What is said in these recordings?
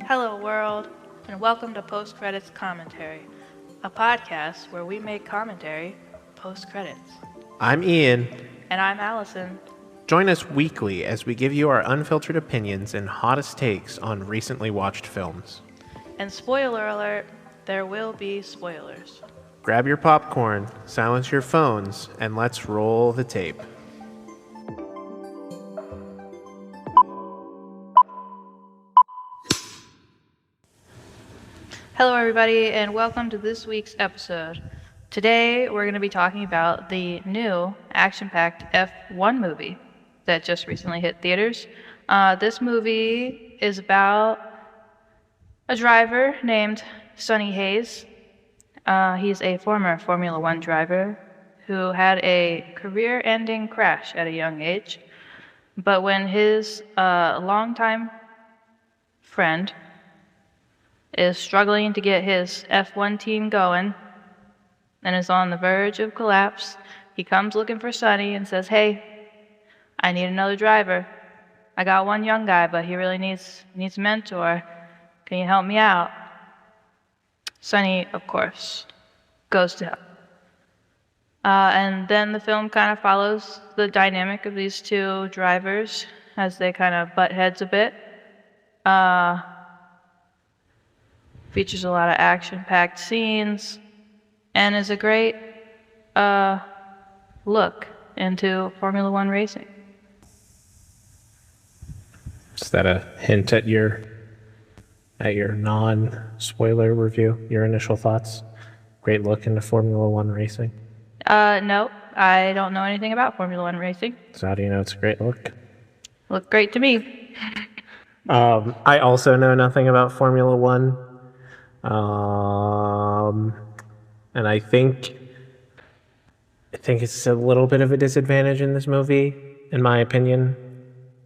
Hello, world, and welcome to Post Credits Commentary, a podcast where we make commentary post credits. I'm Ian. And I'm Allison. Join us weekly as we give you our unfiltered opinions and hottest takes on recently watched films. And spoiler alert, there will be spoilers. Grab your popcorn, silence your phones, and let's roll the tape. Hello, everybody, and welcome to this week's episode. Today, we're going to be talking about the new action-packed F1 movie that just recently hit theaters. This movie is about a driver named Sonny Hayes. He's a former Formula One driver who had a career-ending crash at a young age. But when his longtime friend is struggling to get his F1 team going and is on the verge of collapse, he comes looking for Sonny and says, "Hey, I need another driver. I got one young guy, but he really needs a mentor. Can you help me out?" Sonny, of course, goes to help. And then the film kind of follows the dynamic of these two drivers as they kind of butt heads a bit. Features a lot of action-packed scenes and is a great look into Formula One racing. Is that a hint at your non-spoiler review? Your initial thoughts? Great look into Formula One racing? No, I don't know anything about Formula One racing. So how do you know it's a great look? Looked great to me. I also know nothing about Formula One. And I think it's a little bit of a disadvantage in this movie, in my opinion,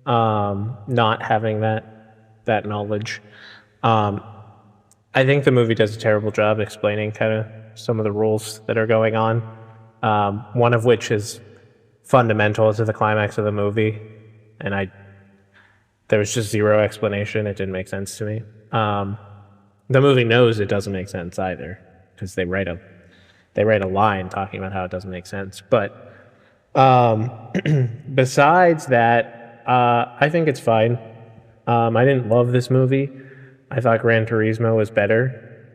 not having that knowledge. I think the movie does a terrible job explaining kind of some of the rules that are going on, one of which is fundamental to the climax of the movie, and there was just zero explanation. It didn't make sense to me. The movie knows it doesn't make sense either, because they write a line talking about how it doesn't make sense. But besides that, I think it's fine. I didn't love this movie. I thought Gran Turismo was better.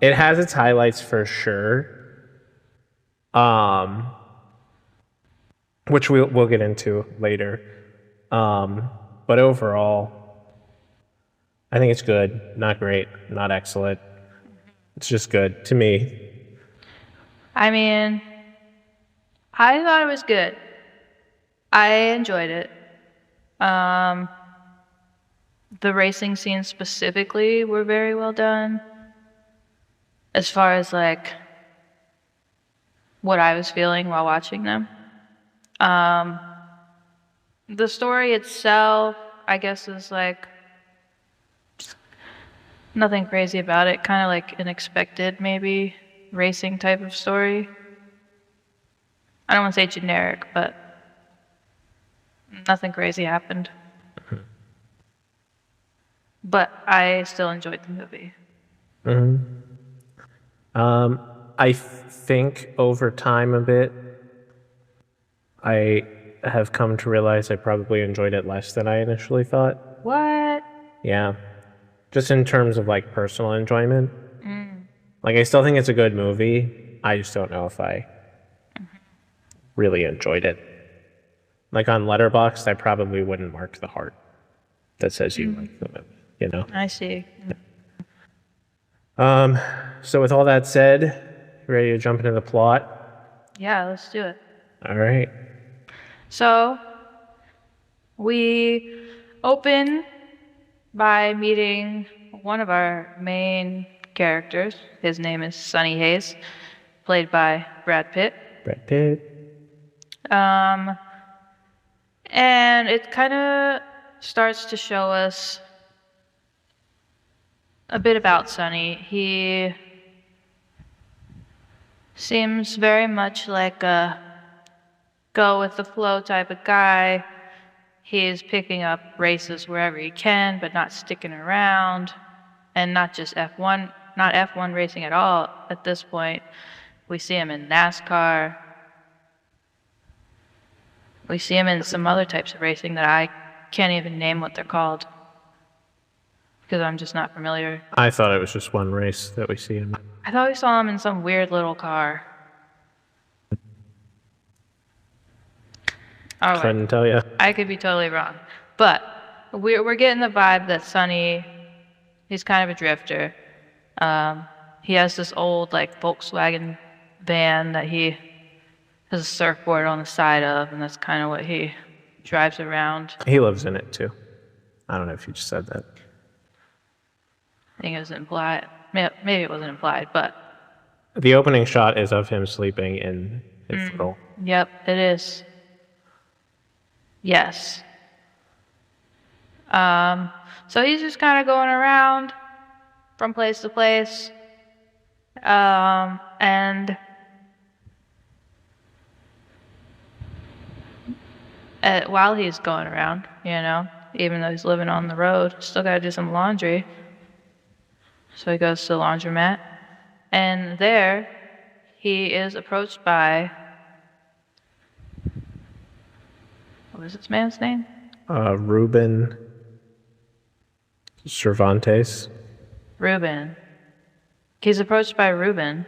It has its highlights for sure, which we'll get into later. But overall, I think it's good, not great, not excellent. It's just good to me. I mean, I thought it was good. I enjoyed it. The racing scenes specifically were very well done. As far as like what I was feeling while watching them. The story itself, I guess, is like nothing crazy about it. Kind of like an expected, maybe, racing type of story. I don't want to say generic, but nothing crazy happened. But I still enjoyed the movie. I think over time a bit, I have come to realize I probably enjoyed it less than I initially thought. What? Yeah. Just in terms of like personal enjoyment. Like I still think it's a good movie. I just don't know if I really enjoyed it. Like on Letterboxd, I probably wouldn't mark the heart that says you like the movie, you know? I see. So with all that said, you ready to jump into the plot? Yeah, let's do it. All right. So, we open by meeting one of our main characters. His name is Sonny Hayes, played by Brad Pitt. Brad Pitt. And it kind of starts to show us a bit about Sonny. He seems very much like a go with the flow type of guy. he is picking up races wherever he can, but not sticking around, and not just F1, not F1 racing at all at this point. We see him in NASCAR. We see him in some other types of racing that I can't even name what they're called because I'm just not familiar. I thought it was just one race that we see him. I thought we saw him in some weird little car. All right. Couldn't tell you. I could be totally wrong. But we're getting the vibe that Sonny, he's kind of a drifter. He has this old like Volkswagen van that he has a surfboard on the side of, and that's kind of what he drives around. He lives in it too. I don't know if you just said that. I think it was implied. Maybe it wasn't implied, but The opening shot is of him sleeping in his little. yep, it is. Yes. So he's just kind of going around from place to place. And while he's going around, even though he's living on the road, still got to do some laundry. So he goes to the laundromat. And there, he is approached by, what was this man's name? Ruben Cervantes. Ruben. He's approached by Ruben.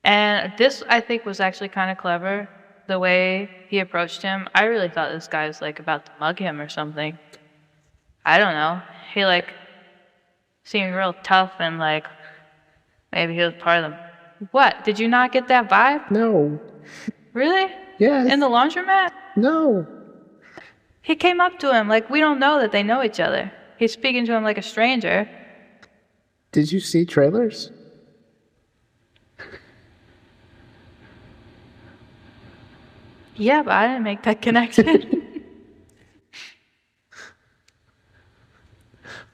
And this, I think, was actually kind of clever. The way he approached him. I really thought this guy was, about to mug him or something. I don't know. He, seemed real tough and, maybe he was part of them. What? Did you not get that vibe? No. Really? Yes. In the laundromat? No. He came up to him we don't know that they know each other. He's speaking to him like a stranger. Did you see trailers? Yeah, but I didn't make that connection.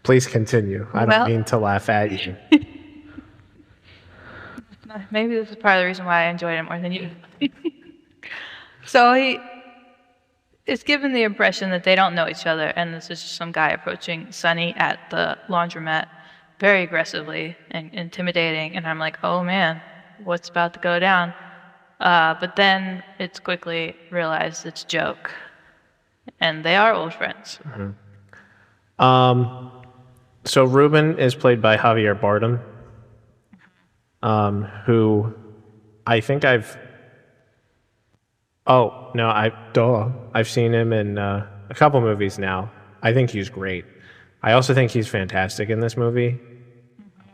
Please continue. I Well- don't mean to laugh at you. Maybe this is part of the reason why I enjoyed it more than you. So it's given the impression that they don't know each other, and this is just some guy approaching Sonny at the laundromat very aggressively and intimidating, and I'm like, oh man, what's about to go down? But then it's quickly realized it's a joke, and they are old friends. So Ruben is played by Javier Bardem, who I think I've seen him in a couple movies now. I think he's great. I also think he's fantastic in this movie.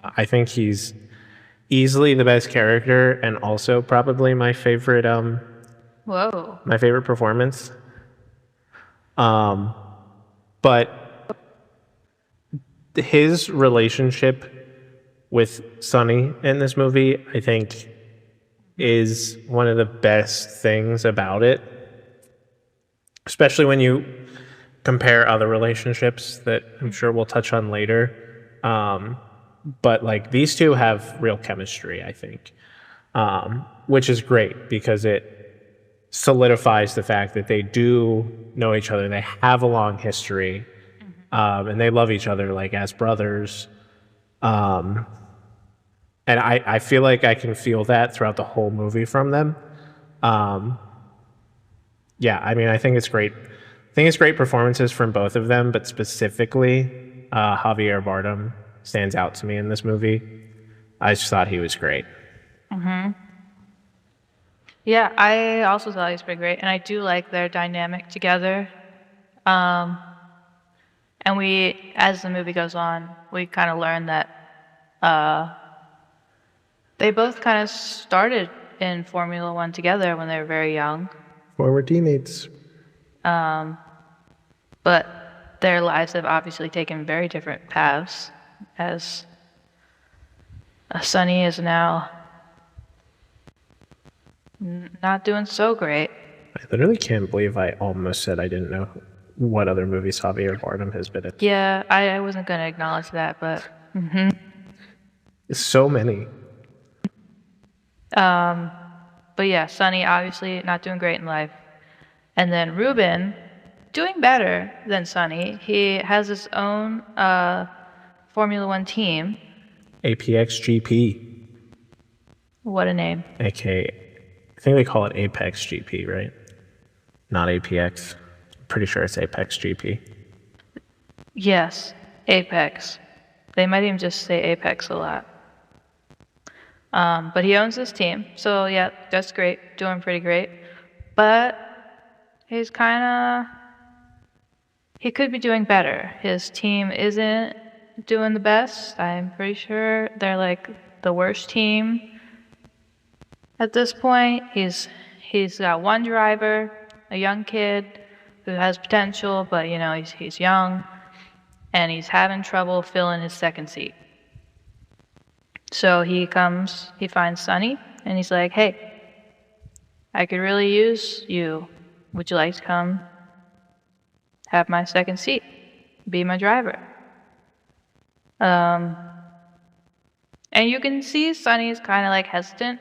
I think he's easily the best character and also probably my favorite Whoa. my favorite performance. But his relationship with Sonny in this movie, I think, is one of the best things about it. Especially when you compare other relationships that I'm sure we'll touch on later. But these two have real chemistry, I think, which is great because it solidifies the fact that they do know each other. They have a long history, and they love each other as brothers. And I feel like I can feel that throughout the whole movie from them. Yeah, I think it's great. I think it's great performances from both of them, but specifically Javier Bardem stands out to me in this movie. I just thought he was great. Yeah, I also thought he was pretty great, and I do like their dynamic together. And as the movie goes on, we kind of learn that they both kind of started in Formula One together when they were very young. Former teammates. But their lives have obviously taken very different paths, as Sonny is now not doing so great. I literally can't believe I almost said I didn't know what other movies Javier Bardem has been in. Yeah, I wasn't going to acknowledge that, but So many. but yeah, Sonny obviously not doing great in life. And then Ruben, doing better than Sonny. He has his own Formula One team. APX GP. What a name. Okay, I think they call it Apex GP, right? Not APX. I'm pretty sure it's Apex GP. Yes, Apex. They might even just say Apex a lot. But he owns this team, so yeah, that's great. Doing pretty great. But he's he could be doing better. His team isn't doing the best. I'm pretty sure they're like the worst team at this point. He's got one driver, a young kid who has potential, but he's young, and he's having trouble filling his second seat. So he finds Sonny, and he's like, "Hey, I could really use you. Would you like to come have my second seat? Be my driver?" And you can see Sonny's kind of like hesitant.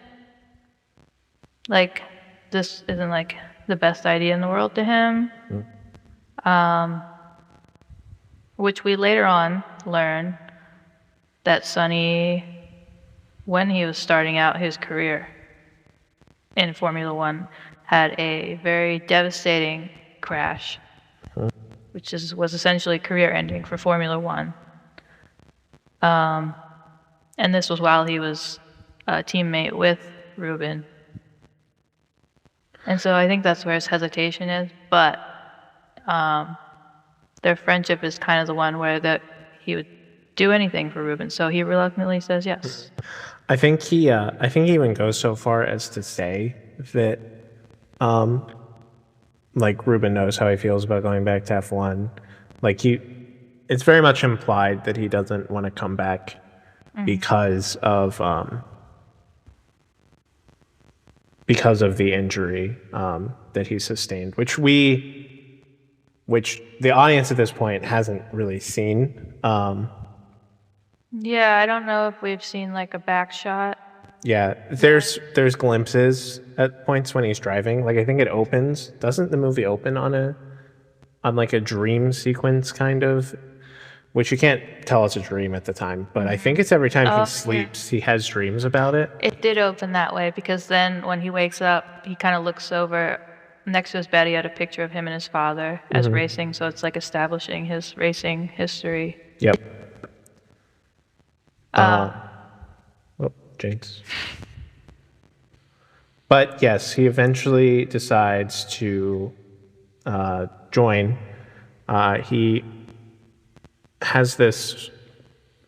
Like, this isn't like the best idea in the world to him. Which we later on learn that Sonny, when he was starting out his career in Formula One, had a very devastating crash, which was essentially career ending for Formula One. And this was while he was a teammate with Ruben. And so I think that's where his hesitation is. But their friendship is kind of the one where that he would do anything for Ruben. So he reluctantly says yes. I think he even goes so far as to say that, like, Ruben knows how he feels about going back to F1. Like, it's very much implied that he doesn't want to come back because of the injury that he sustained, which the audience at this point hasn't really seen. Yeah, I don't know if we've seen like a back shot. Yeah, there's glimpses at points when he's driving. Like, I think it opens. Doesn't the movie open on like a dream sequence, kind of? Which you can't tell it's a dream at the time, but I think it's every time he sleeps, he has dreams about it. It did open that way, because then when he wakes up, he kind of looks over next to his bed. He had a picture of him and his father as racing, so it's like establishing his racing history. Yep. Jinx. But yes, he eventually decides to join. He has this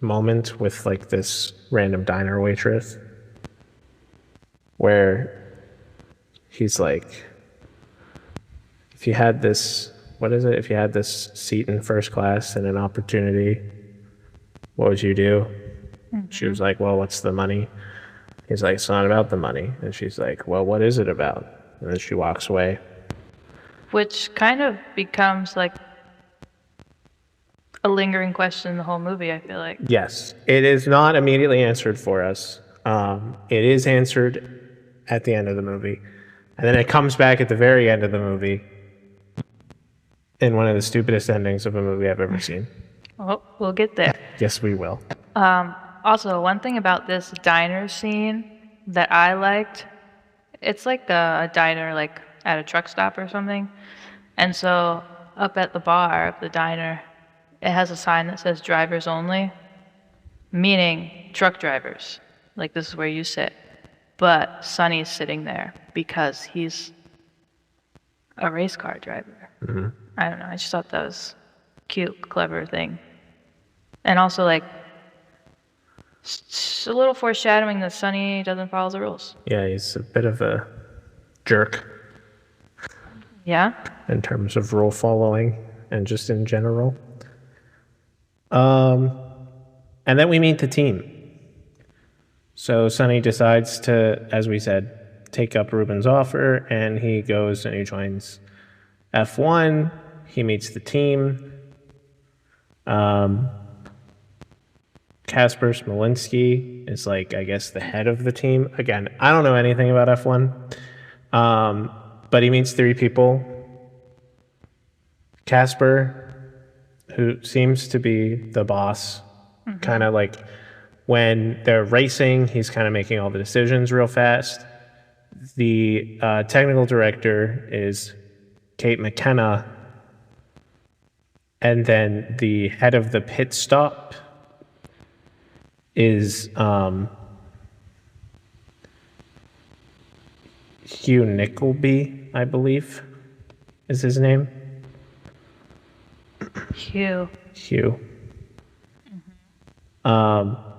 moment with like this random diner waitress where he's like, if you had this seat in first class and an opportunity, what would you do? She was like, well, what's the money? He's like, it's not about the money. And she's like, well, what is it about? And then she walks away. Which kind of becomes like a lingering question in the whole movie, I feel like. Yes. It is not immediately answered for us. It is answered at the end of the movie. And then it comes back at the very end of the movie in one of the stupidest endings of a movie I've ever seen. Well, we'll get there. Yes, we will. Also, one thing about this diner scene that I liked, it's like a diner like at a truck stop or something. And so up at the bar of the diner, it has a sign that says drivers only, meaning truck drivers. Like, this is where you sit. But Sonny's sitting there because he's a race car driver. I don't know. I just thought that was cute, clever thing. And also, like, a little foreshadowing that Sonny doesn't follow the rules. Yeah, he's a bit of a jerk. Yeah? In terms of rule following and just in general. And then we meet the team. So Sonny decides to, as we said, take up Ruben's offer, and he goes and he joins F1. He meets the team. Kasper Smolinski is, like, I guess the head of the team. Again, I don't know anything about F1. But he meets three people. Casper, who seems to be the boss, kind of like when they're racing, he's kind of making all the decisions real fast. The technical director is Kate McKenna, and then the head of the pit stop is Hugh Nickleby, I believe, is his name. Hugh. Hugh.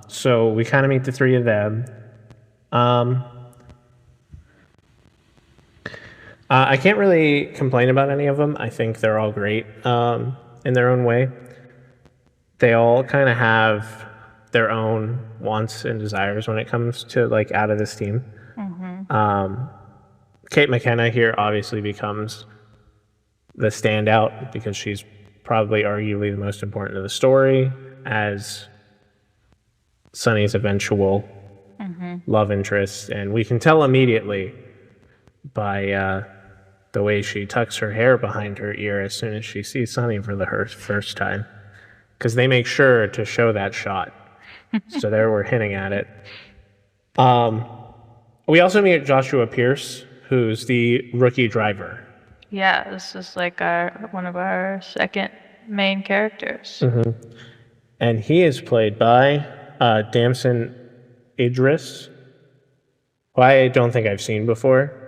So we kind of meet the three of them. I can't really complain about any of them. I think they're all great in their own way. They all kind of have their own wants and desires when it comes to like out of this team. Kate McKenna here obviously becomes the standout because she's probably arguably the most important to the story as Sunny's eventual love interest, and we can tell immediately by the way she tucks her hair behind her ear as soon as she sees Sunny for the first time, because they make sure to show that shot. So there we're hinting at it. We also meet Joshua Pierce, who's the rookie driver. Yeah, this is like one of our second main characters. And he is played by Damson Idris, who I don't think I've seen before.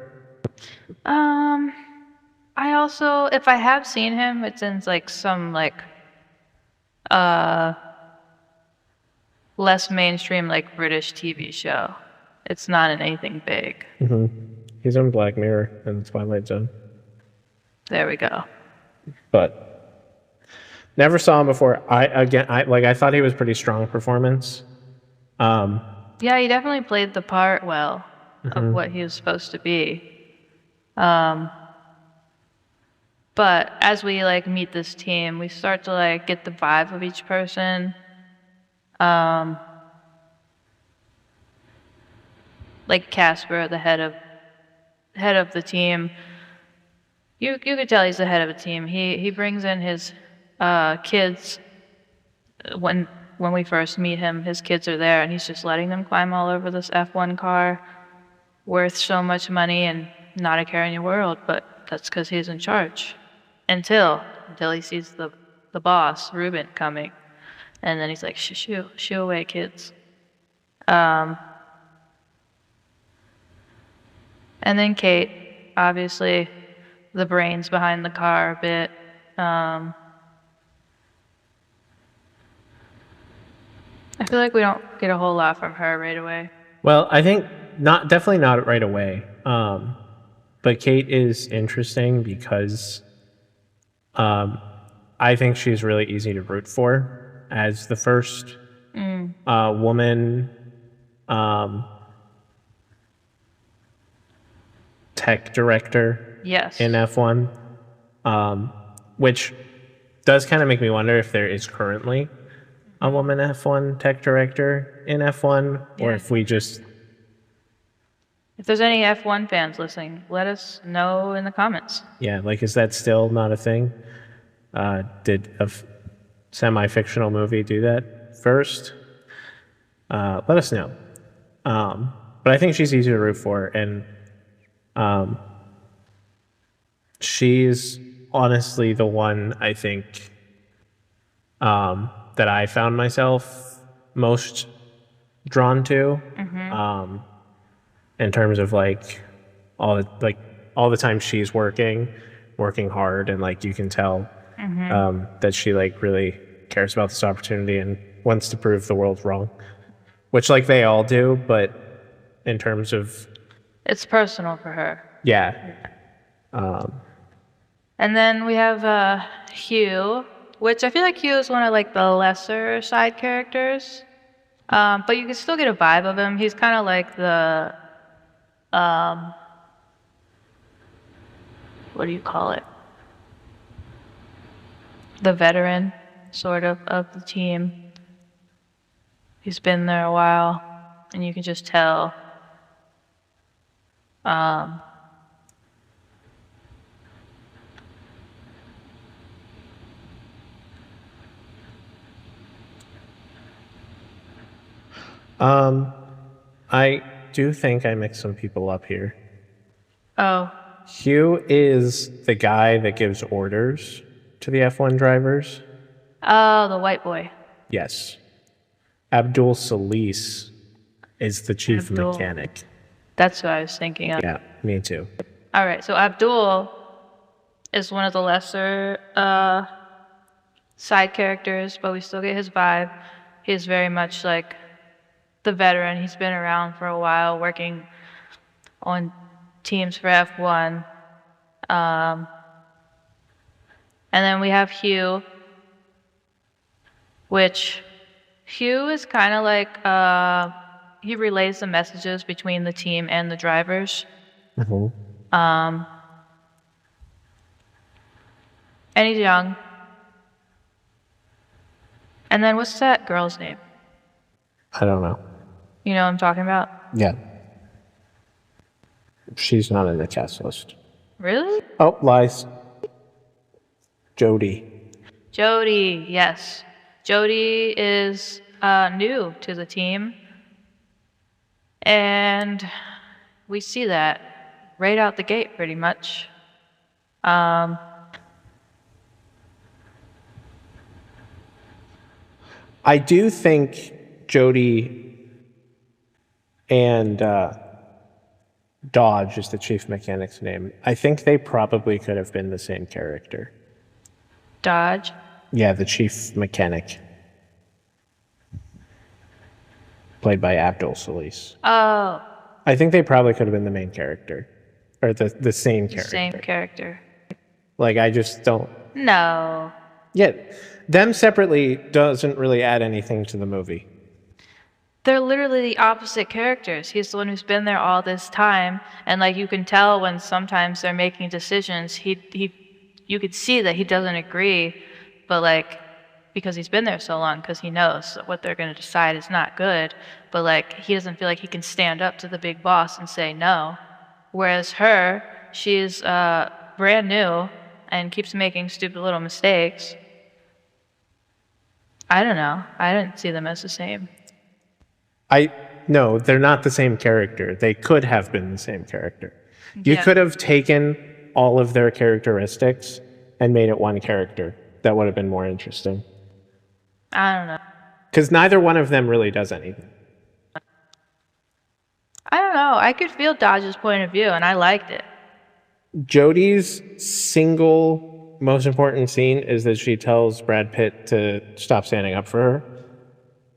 I also, if I have seen him, it's in like some like less mainstream like British TV show. It's not in anything big. He's on Black Mirror and The Twilight Zone. There we go. But never saw him before. I thought he was pretty strong performance. Yeah, he definitely played the part well of what he was supposed to be. But as we like meet this team, we start to like get the vibe of each person. Like Casper, the head of the team. You could tell he's the head of a team. He brings in his kids when we first meet him. His kids are there, and he's just letting them climb all over this F1 car, worth so much money and not a care in your world. But that's because he's in charge. Until he sees the boss Ruben coming, and then he's like, shoo away, kids. And then Kate, obviously, the brains behind the car a bit. I feel like we don't get a whole lot from her right away. Well, I think definitely not right away. But Kate is interesting because I think she's really easy to root for as the first woman tech director in F1, which does kind of make me wonder if there is currently a woman F1 tech director in F1, or if we just... If there's any F1 fans listening, let us know in the comments. Yeah, like, is that still not a thing? Did a semi-fictional movie do that first? Let us know. But I think she's easy to root for, and she's honestly the one I think that I found myself most drawn to. In terms of like all the time she's working hard, and like you can tell that she like really cares about this opportunity and wants to prove the world wrong, which like they all do, but in terms of it's personal for her. Yeah. And then we have Hugh, which I feel like Hugh is one of like the lesser side characters, but you can still get a vibe of him. He's kind of like the what do you call it? The veteran, sort of the team. He's been there a while, and you can just tell. I do think I mixed some people up here. Oh, Hugh is the guy that gives orders to the F1 drivers. oh, the white boy. Yes. Abdul Salis is the chief Abdul. mechanic. That's what I was thinking of. Yeah, me too. All right, so Abdul is one of the lesser side characters, but we still get his vibe. He's very much like the veteran. He's been around for a while, working on teams for F1. And then we have Hugh, which Hugh is kind of like he relays the messages between the team and the drivers. And he's young. And then what's that girl's name? I don't know. You know what I'm talking about? Yeah. She's not in the cast list. Really? Oh, lies. Jody. Jody, yes. Jody is new to the team. And we see that right out the gate pretty much. I do think Jody and Dodge is the chief mechanic's name. I think they probably could have been the same character. Dodge. Yeah, the chief mechanic. Played by Abdul Salis. Oh, I think they probably could have been the main character. Or the same the character. same character. Like, I just don't... No. Yeah, them separately doesn't really add anything to the movie. They're literally the opposite characters. He's the one who's been there all this time, and like you can tell when sometimes they're making decisions, you could see that he doesn't agree, but like because he's been there so long, because he knows what they're going to decide is not good, but like he doesn't feel like he can stand up to the big boss and say no. Whereas her, she's brand new and keeps making stupid little mistakes. I don't know. I didn't see them as the same. No, they're not the same character. They could have been the same character. You Yeah. could have taken all of their characteristics and made it one character. That would have been more interesting. I don't know. Because neither one of them really does anything. I don't know. I could feel Dodge's point of view, and I liked it. Jody's single most important scene is that she tells Brad Pitt to stop standing up for her.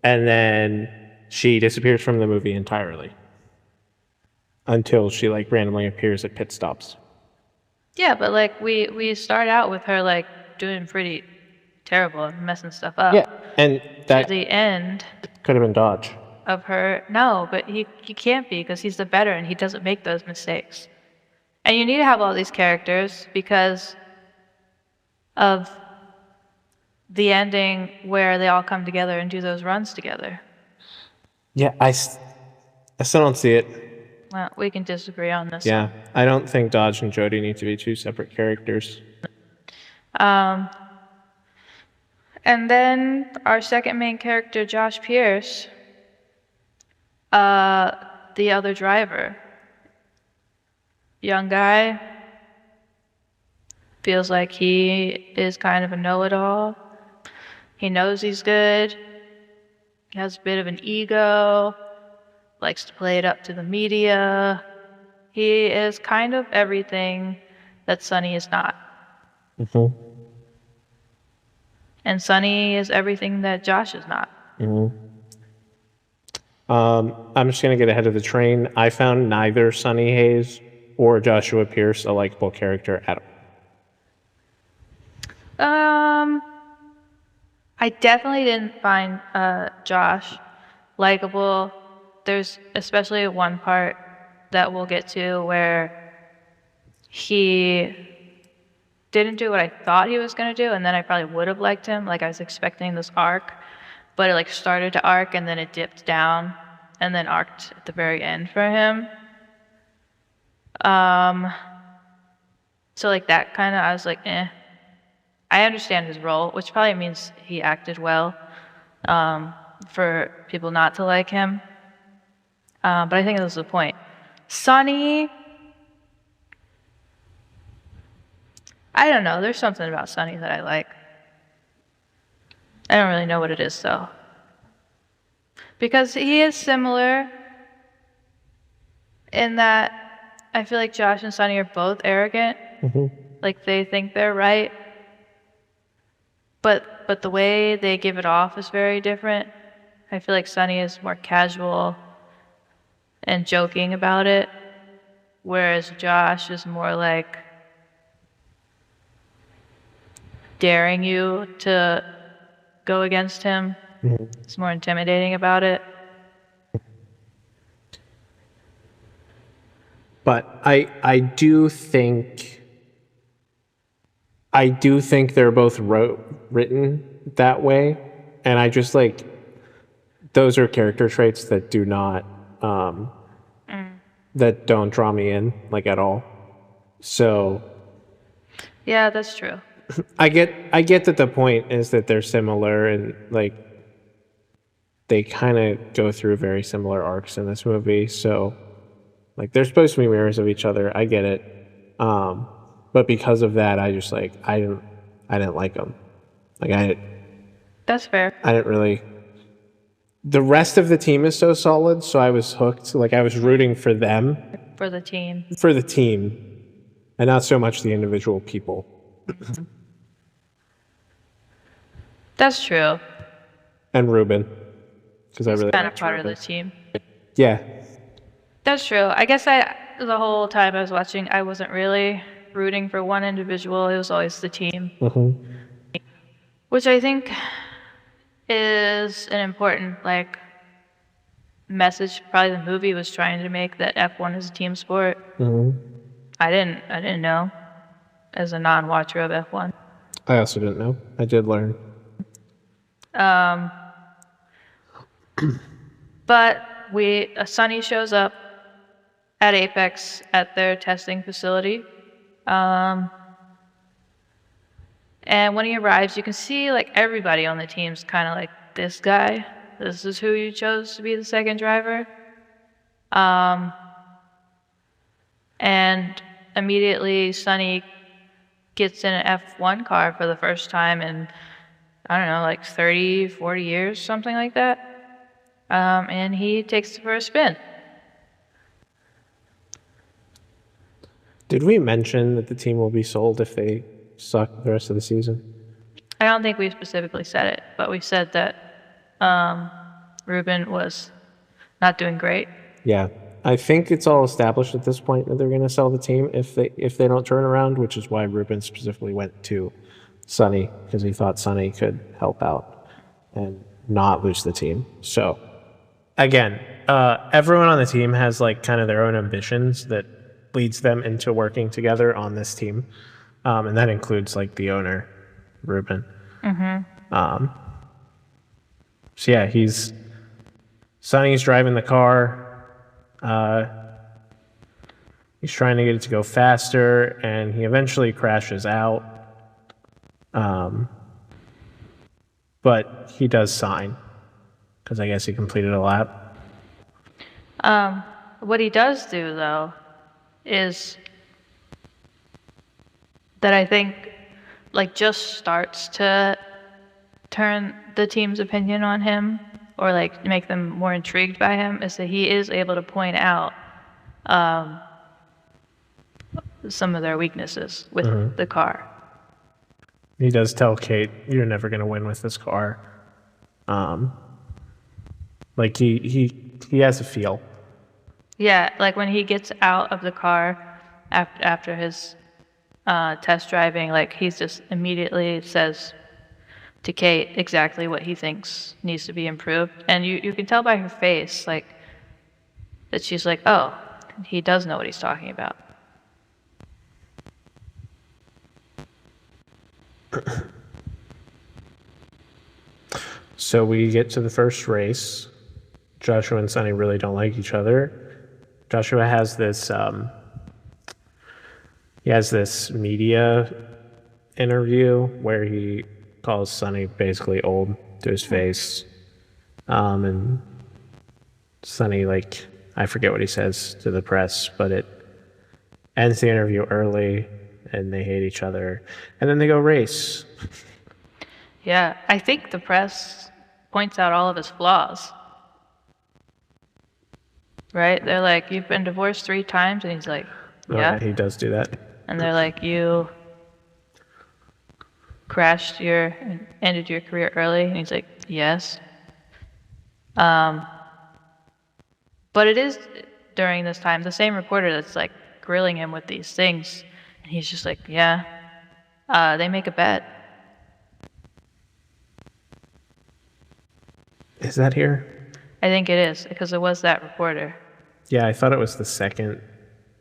And then she disappears from the movie entirely. Until she like randomly appears at pit stops. Yeah, but like we start out with her like doing pretty terrible and messing stuff up. Yeah, and At that the end could have been Dodge. of her, no, but he can't be because he's the veteran. He doesn't make those mistakes. And you need to have all these characters because of the ending where they all come together and do those runs together. Yeah, I still don't see it. Well, we can disagree on this. Yeah, I don't think Dodge and Jody need to be two separate characters. And then our second main character, Josh Pierce, the other driver. Young guy. Feels like he is kind of a know-it-all. He knows he's good. He has a bit of an ego. Likes to play it up to the media. He is kind of everything that Sonny is not. Mm-hmm. And Sonny is everything that Josh is not. Mm-hmm. I'm just going to get ahead of the train. I found neither Sonny Hayes or Joshua Pierce a likable character at all. I definitely didn't find Josh likable. There's especially one part that we'll get to where he didn't do what I thought he was going to do, and then I probably would have liked him. Like I was expecting this arc, but it like started to arc and then it dipped down and then arced at the very end for him. So like that kind of, I was like, eh. I understand his role, which probably means he acted well for people not to like him. But I think this is the point. Sunny, I don't know. There's something about Sunny that I like. I don't really know what it is though. Because he is similar in that I feel like Josh and Sunny are both arrogant. Like they think they're right. But the way they give it off is very different. I feel like Sunny is more casual and joking about it, whereas Josh is more like daring you to go against him. It's more intimidating about it. But I do think they're both written that way, and I just like those are character traits that do not that don't draw me in like at all. So Yeah, that's true. I get that the point is that they're similar and like they kind of go through very similar arcs in this movie. So like they're supposed to be mirrors of each other. I get it. But because of that, I just like I didn't like them. Like That's fair. I didn't really. The rest of the team is so solid, so I was hooked. Like I was rooting for them, For the team. and not so much the individual people. That's true. And Ruben, because I really Kind of liked part of Ruben. the team. Yeah, That's true. I guess the whole time I was watching, I wasn't really rooting for one individual. It was always the team. Which I think is an important like message probably the movie was trying to make, that F1 is a team sport. I didn't know as a non-watcher of F1. I also didn't know. I did learn. But Sunny shows up at Apex at their testing facility. And when he arrives, you can see like everybody on the team's kind of like, this guy, this is who you chose to be the second driver. And immediately Sunny gets in an F1 car for the first time in, I don't know, like 30, 40 years, something like that. And he takes it for a spin. Did we mention that the team will be sold if they suck the rest of the season? I don't think we specifically said it, but we said that Ruben was not doing great. Yeah, I think it's all established at this point that they're going to sell the team if they don't turn around, which is why Ruben specifically went to Sunny, because he thought Sunny could help out and not lose the team. So again, everyone on the team has like kind of their own ambitions that leads them into working together on this team, and that includes like the owner, Ruben. So yeah, Sonny's driving the car. He's trying to get it to go faster, and he eventually crashes out. But he does sign, because I guess he completed a lap. What he does do, though, is that I think like just starts to turn the team's opinion on him, or like make them more intrigued by him, is that he is able to point out some of their weaknesses with the car. He does tell Kate, "You're never going to win with this car." Like he has a feel. Yeah, like when he gets out of the car after his test driving, like he just immediately says to Kate exactly what he thinks needs to be improved. And you can tell by her face, like, that she's like, oh, he does know what he's talking about. So we get to the first race. Joshua and Sunny really don't like each other. Joshua has this media interview where he calls Sunny basically old to his face. And Sunny, like, I forget what he says to the press, but it ends the interview early, and they hate each other, and then they go race. Yeah, I think the press points out all of his flaws, right? They're like, "You've been divorced 3 times," and he's like, Oh, "Yeah." he does do that. And they're like, "You ended your career early," and he's like, "Yes." But it is during this time the same reporter that's like grilling him with these things, and he's just like, "Yeah." They make a bet. Is that here? I think it is because it was that reporter. Yeah, I thought it was the second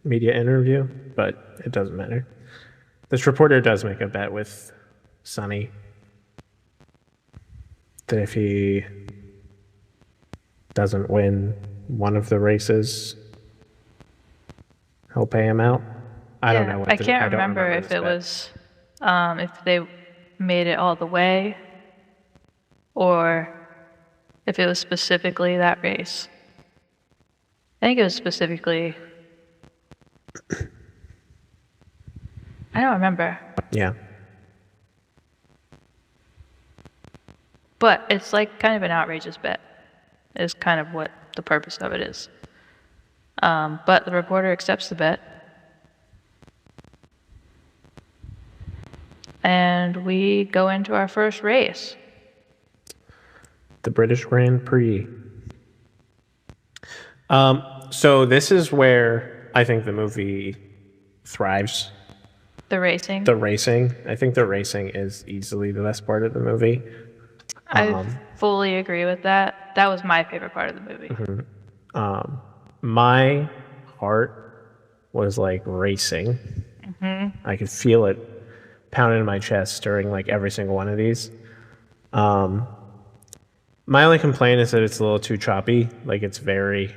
media interview, but it doesn't matter. This reporter does make a bet with Sonny that if he doesn't win one of the races, he'll pay him out. I don't know. I can't remember if this it bet. was if they made it all the way or if it was specifically that race. I think it was specifically. I don't remember. Yeah. But it's like kind of an outrageous bet, is kind of what the purpose of it is. But the reporter accepts the bet. And we go into our first race. The British Grand Prix. So this is where I think the movie thrives. The racing. The racing. I think the racing is easily the best part of the movie. I fully agree with that. That was my favorite part of the movie. My heart was like racing. I could feel it pounding in my chest during like every single one of these. My only complaint is that it's a little too choppy. Like it's very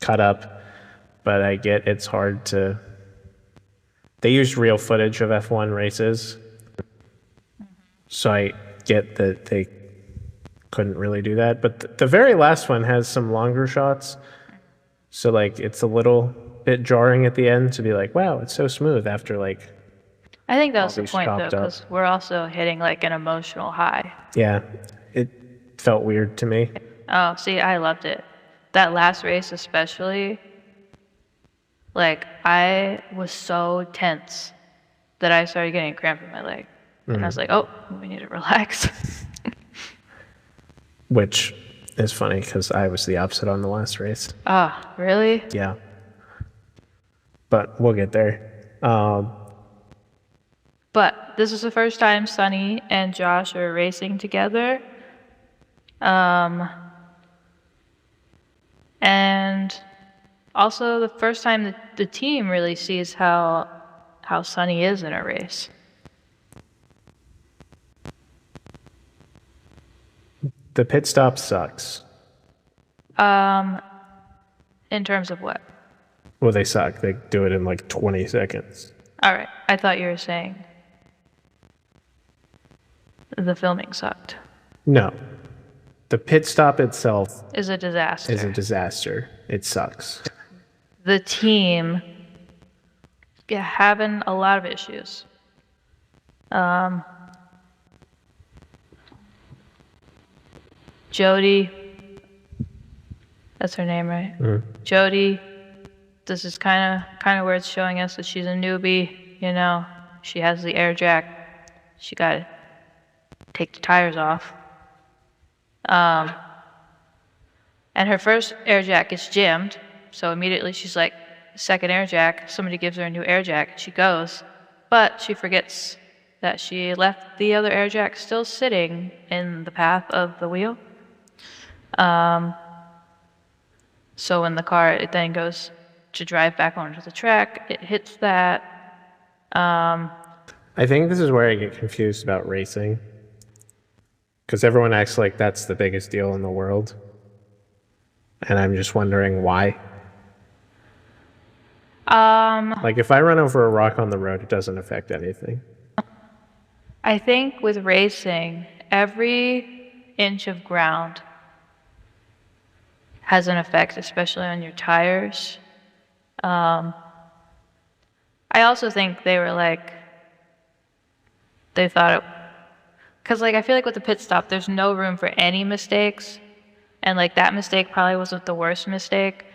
cut up, but I get it's hard to. They used real footage of F1 races, so I get that they couldn't really do that. But the very last one has some longer shots, so like it's a little bit jarring at the end to be like, wow, it's so smooth after like. I think that was the these point, though, chopped up. because we're also hitting like an emotional high. Yeah, it felt weird to me. Oh, see, I loved it. That last race, especially, like, I was so tense that I started getting a cramp in my leg. And I was like, oh, we need to relax. Which is funny because I was the opposite on the last race. Ah, really? Yeah. But we'll get there. But this is the first time Sunny and Josh are racing together. And also the first time the team really sees how Sunny is in a race. The pit stop sucks. In terms of what? Well, they suck. They do it in like 20 seconds. All right. I thought you were saying the filming sucked. No. The pit stop itself Is a disaster. is a disaster. It sucks. The team having a lot of issues. Jody, that's her name, right? Jody, this is kind of where it's showing us that she's a newbie. You know, she has the air jack. She got to take the tires off. And her first air jack gets jammed, so immediately she's like, second air jack, somebody gives her a new air jack, she goes, but she forgets that she left the other air jack still sitting in the path of the wheel. So when the car, it then goes to drive back onto the track, it hits that. I think this is where I get confused about racing. Because everyone acts like that's the biggest deal in the world. And I'm just wondering why. Like if I run over a rock on the road, it doesn't affect anything. I think with racing, every inch of ground has an effect, especially on your tires. I also think they were like, they thought it, because like I feel like with the pit stop, there's no room for any mistakes, and like that mistake probably wasn't the worst mistake,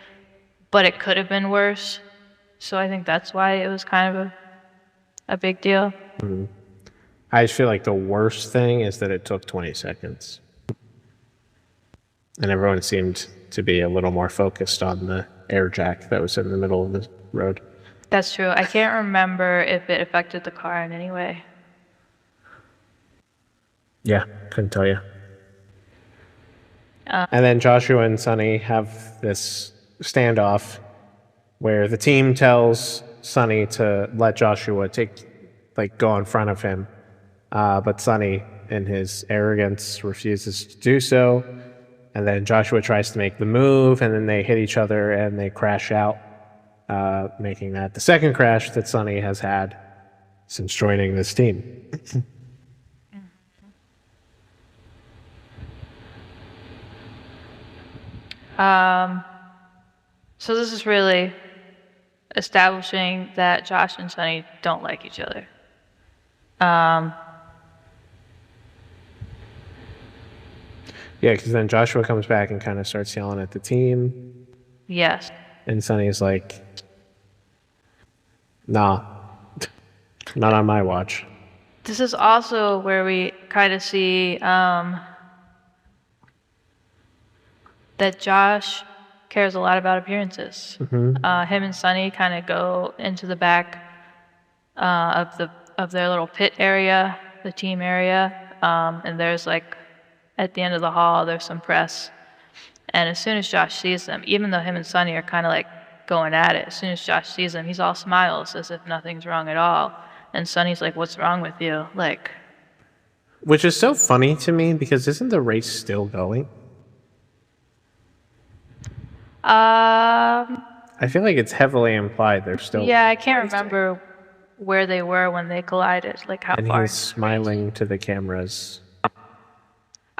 but it could have been worse. So I think that's why it was kind of a big deal. I just feel like the worst thing is that it took 20 seconds. And everyone seemed to be a little more focused on the air jack that was in the middle of the road. That's true. I can't remember if it affected the car in any way. Yeah, couldn't tell you. And then Joshua and Sonny have this standoff where the team tells Sonny to let Joshua go in front of him. But Sonny, in his arrogance, refuses to do so. And then Joshua tries to make the move, and then they hit each other and they crash out, making that the second crash that Sonny has had since joining this team. So this is really establishing that Josh and Sonny don't like each other. Yeah, because then Joshua comes back and kind of starts yelling at the team. Yes. And Sonny's like, nah, not on my watch. This is also where we kind of see that Josh cares a lot about appearances. Him and Sonny kind of go into the back of their little pit area, the team area, and there's like at the end of the hall there's some press. And as soon as Josh sees them, even though him and Sonny are kind of like going at it, as soon as Josh sees them, he's all smiles as if nothing's wrong at all. And Sonny's like, "What's wrong with you?" Like, which is so funny to me because isn't the race still going? I feel like it's heavily implied they're still. Yeah, I can't remember where they were when they collided, like how and far. he's smiling to the cameras.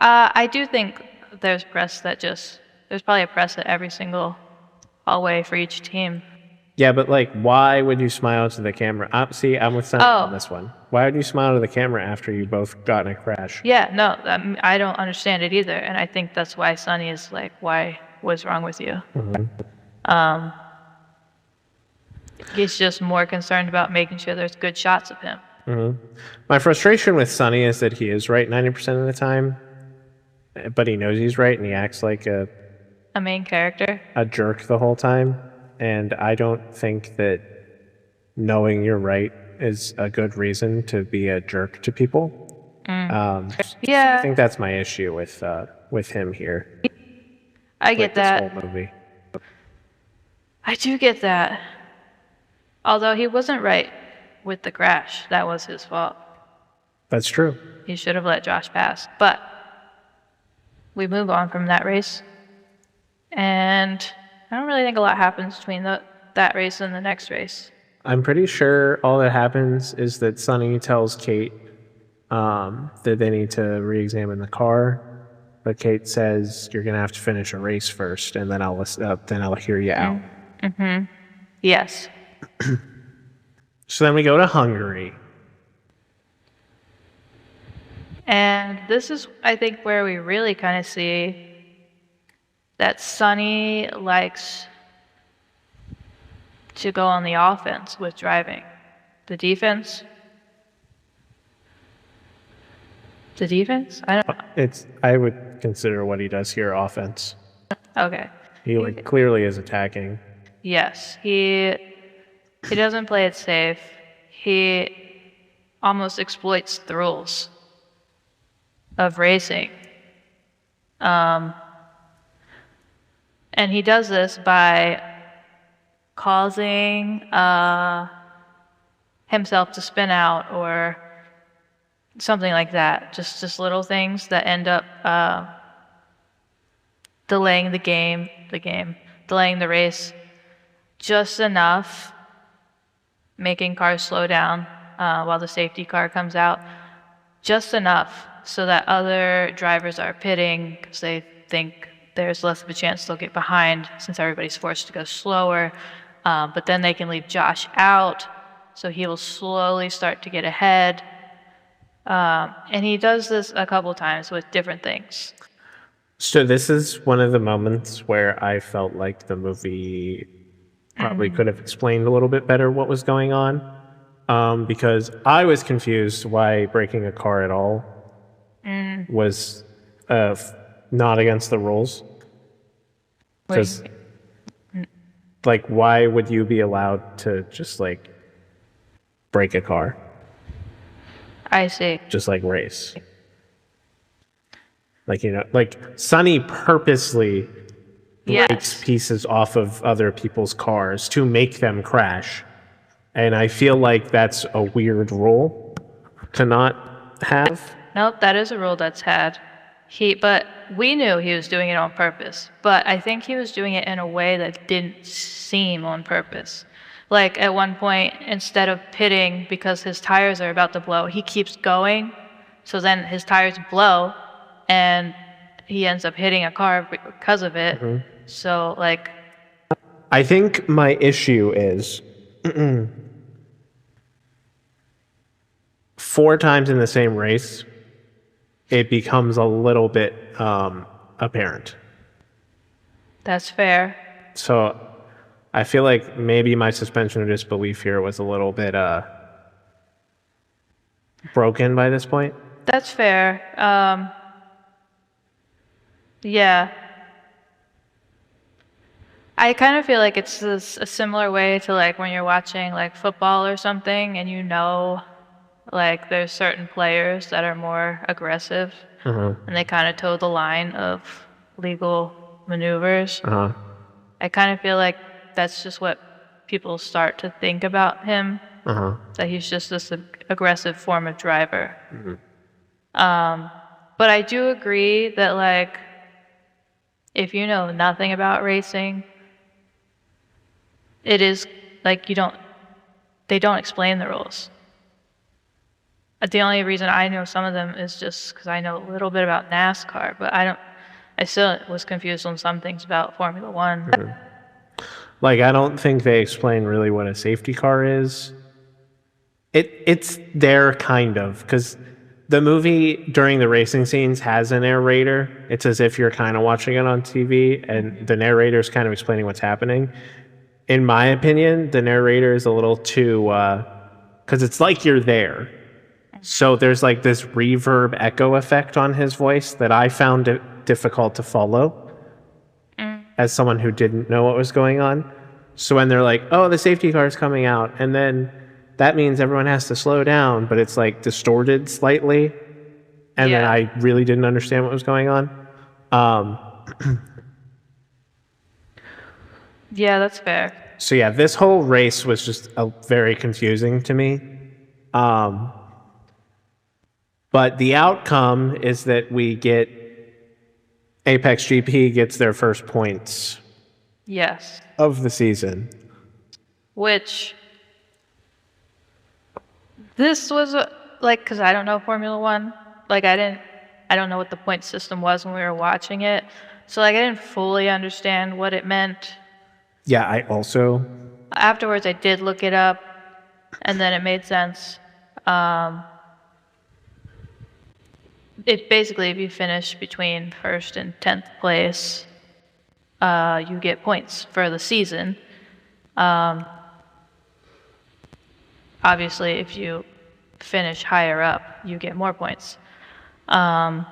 I do think there's probably a press at every single hallway for each team. Yeah, but like, why would you smile to the camera? I'm with Sonny on this one. Why would you smile to the camera after you both got in a crash? Yeah, no, I don't understand it either, and I think that's why Sonny is like, "Why? What's wrong with you?" He's just more concerned about making sure there's good shots of him. My frustration with Sonny is that he is right 90% of the time, but he knows he's right and he acts like a main character. A jerk the whole time. And I don't think that knowing you're right is a good reason to be a jerk to people. Yeah, I think that's my issue with him here. I get that. This whole movie. I do get that. Although he wasn't right with the crash. That was his fault. That's true. He should have let Josh pass. But we move on from that race. And I don't really think a lot happens between that race and the next race. I'm pretty sure all that happens is that Sonny tells Kate that they need to re-examine the car. But Kate says, "You're going to have to finish a race first, and then I'll hear you out." Yes. So then we go to Hungary. And this is, I think, where we really kind of see that Sonny likes to go on the offense with driving. The defense? I would consider what he does here offense. Okay. He clearly is attacking. Yes. He doesn't play it safe. He almost exploits the rules of racing. And he does this by causing himself to spin out or something like that. Just little things that end up delaying delaying the race just enough, making cars slow down while the safety car comes out, just enough so that other drivers are pitting because they think there's less of a chance they'll get behind since everybody's forced to go slower. But then they can leave Josh out, so he will slowly start to get ahead. And he does this a couple times with different things. So this is one of the moments where I felt like the movie probably could have explained a little bit better what was going on, because I was confused why breaking a car at all was not against the rules. Because, like, why would you be allowed to just, like, break a car? I see. Just, like, race. Like, you know, like, Sonny purposely breaks pieces off of other people's cars to make them crash. And I feel like that's a weird rule to not have. Nope, that is a rule that's had. But we knew he was doing it on purpose. But I think he was doing it in a way that didn't seem on purpose. Like at one point, instead of pitting because his tires are about to blow, he keeps going. So then his tires blow, and he ends up hitting a car because of it. So, like, I think my issue is 4 times in the same race, it becomes a little bit apparent. That's fair. So I feel like maybe my suspension of disbelief here was a little bit broken by this point. That's fair. Yeah. I kind of feel like it's a similar way to like when you're watching like football or something and you know like there's certain players that are more aggressive and they kind of toe the line of legal maneuvers. I kind of feel like that's just what people start to think about him, that he's just this aggressive form of driver. But I do agree that like if you know nothing about racing, it is like they don't explain the rules. The only reason I know some of them is just because I know a little bit about NASCAR, but I still was confused on some things about Formula One. Like, I don't think they explain really what a safety car is. It's there kind of, because the movie during the racing scenes has a narrator. It's as if you're kind of watching it on TV, and the narrator is kind of explaining what's happening. In my opinion, the narrator is a little too, because it's like you're there. So there's like this reverb echo effect on his voice that I found it difficult to follow as someone who didn't know what was going on. So when they're like, oh, the safety car is coming out, and then that means everyone has to slow down, but it's like distorted slightly. And then I really didn't understand what was going on. Yeah, that's fair. So yeah, this whole race was just very confusing to me. But the outcome is that we get Apex GP gets their first points Yes. of the season. Which this was like, because I don't know Formula One. Like I don't know what the point system was when we were watching it. So like I didn't fully understand what it meant. Yeah, I also. Afterwards, I did look it up, and then it made sense. It basically, if you finish between first and 10th place, you get points for the season. Obviously, if you finish higher up, you get more points. But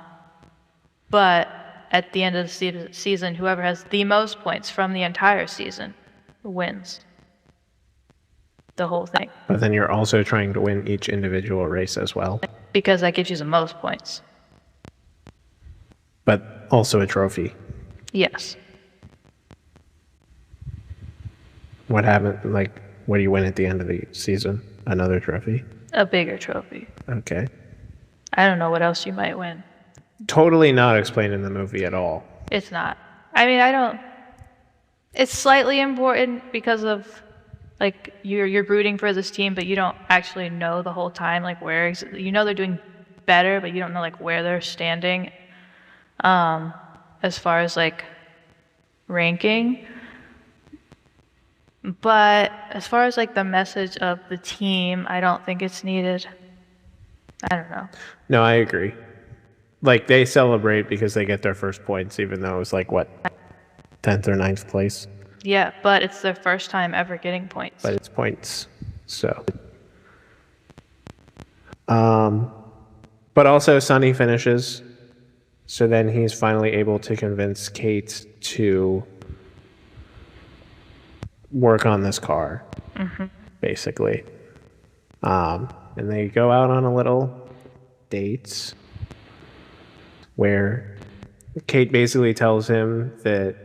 at the end of the season, whoever has the most points from the entire season wins the whole thing. But then you're also trying to win each individual race as well. Because that gives you the most points. But also a trophy. Yes. What happened? Like, what do you win at the end of the season? Another trophy? A bigger trophy. Okay. I don't know what else you might win. Totally not explained in the movie at all. It's not. I mean, it's slightly important because of like you're rooting for this team, but you don't actually know the whole time like where you know they're doing better, but you don't know like where they're standing as far as like ranking. But as far as like the message of the team, I don't think it's needed. I don't know. No, I agree. Like, they celebrate because they get their first points, even though it was like, what, 10th or ninth place? Yeah, but it's their first time ever getting points. But it's points. So. But also, Sonny finishes. So then he's finally able to convince Kate to work on this car, basically. And they go out on a little date where Kate basically tells him that,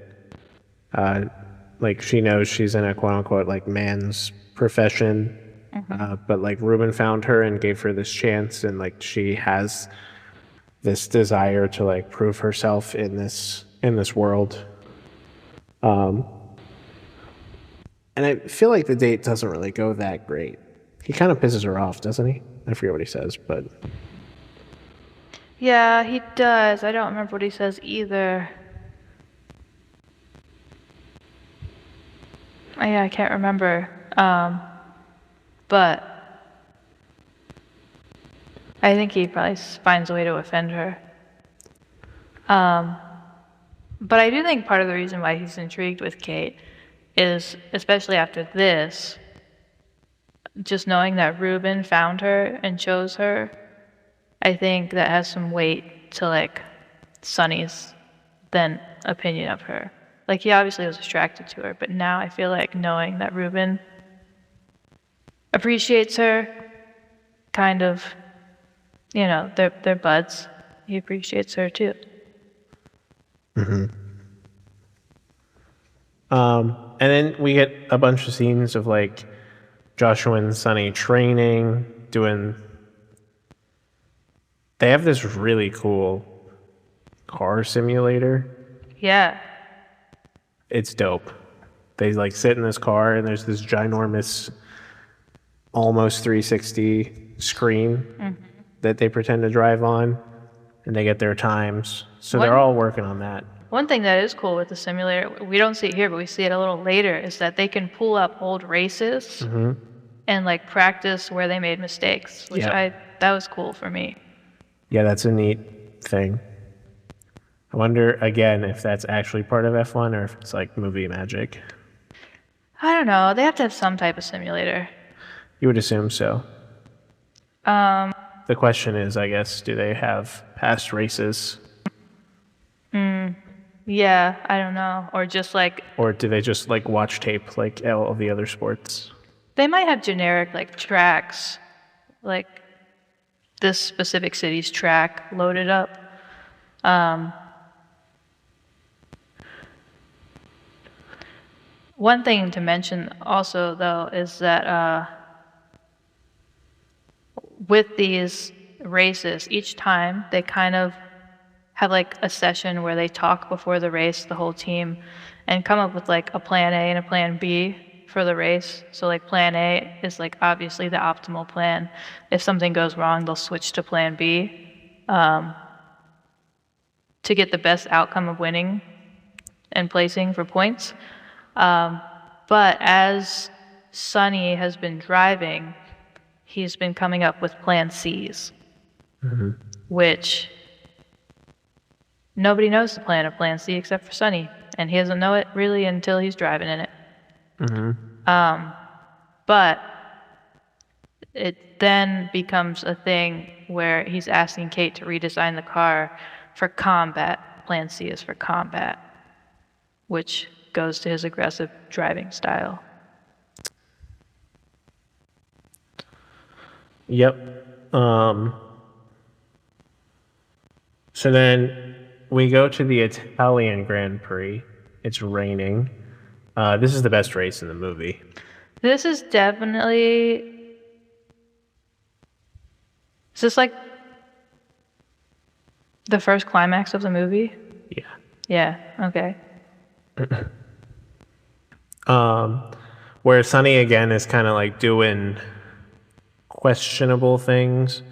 like, she knows she's in a quote unquote like man's profession, but like Ruben found her and gave her this chance, and like she has this desire to like prove herself in this world. And I feel like the date doesn't really go that great. He kind of pisses her off, doesn't he? I forget what he says, but Yeah, he does. I don't remember what he says either. Oh, yeah, I can't remember. But I think he probably finds a way to offend her. But I do think part of the reason why he's intrigued with Kate is, especially after this, just knowing that Ruben found her and chose her. I think that has some weight to like Sonny's then opinion of her. Like, he obviously was attracted to her, but now I feel like knowing that Ruben appreciates her, kind of, you know, they're buds. He appreciates her too. And then we get a bunch of scenes of like Joshua and Sonny training, doing. They have this really cool car simulator. Yeah. It's dope. They like sit in this car and there's this ginormous, almost 360 screen that they pretend to drive on, and they get their times. So they're all working on that. One thing that is cool with the simulator, we don't see it here, but we see it a little later, is that they can pull up old races and like practice where they made mistakes, which that was cool for me. Yeah, that's a neat thing. I wonder, again, if that's actually part of F1 or if it's like movie magic. I don't know. They have to have some type of simulator. You would assume so. The question is, I guess, do they have past races? Yeah, I don't know. Or just like, Or do they just like watch tape like all of the other sports? they might have generic like tracks, like this specific city's track loaded up. One thing to mention also, though, is that with these races, each time they kind of have like a session where they talk before the race, the whole team, and come up with like a plan A and a plan B for the race. So like plan A is like obviously the optimal plan. If something goes wrong, they'll switch to plan B to get the best outcome of winning and placing for points. But as Sonny has been driving, he's been coming up with plan C's, which nobody knows the plan of plan C except for Sonny, and he doesn't know it really until he's driving in it. But it then becomes a thing where he's asking Kate to redesign the car for combat. Plan C is for combat, which goes to his aggressive driving style. Yep. So then we go to the Italian Grand Prix. It's raining. This is the best race in the movie. This is definitely... Is this like the first climax of the movie? Yeah. Yeah, okay. Where Sonny again is kind of like doing questionable things,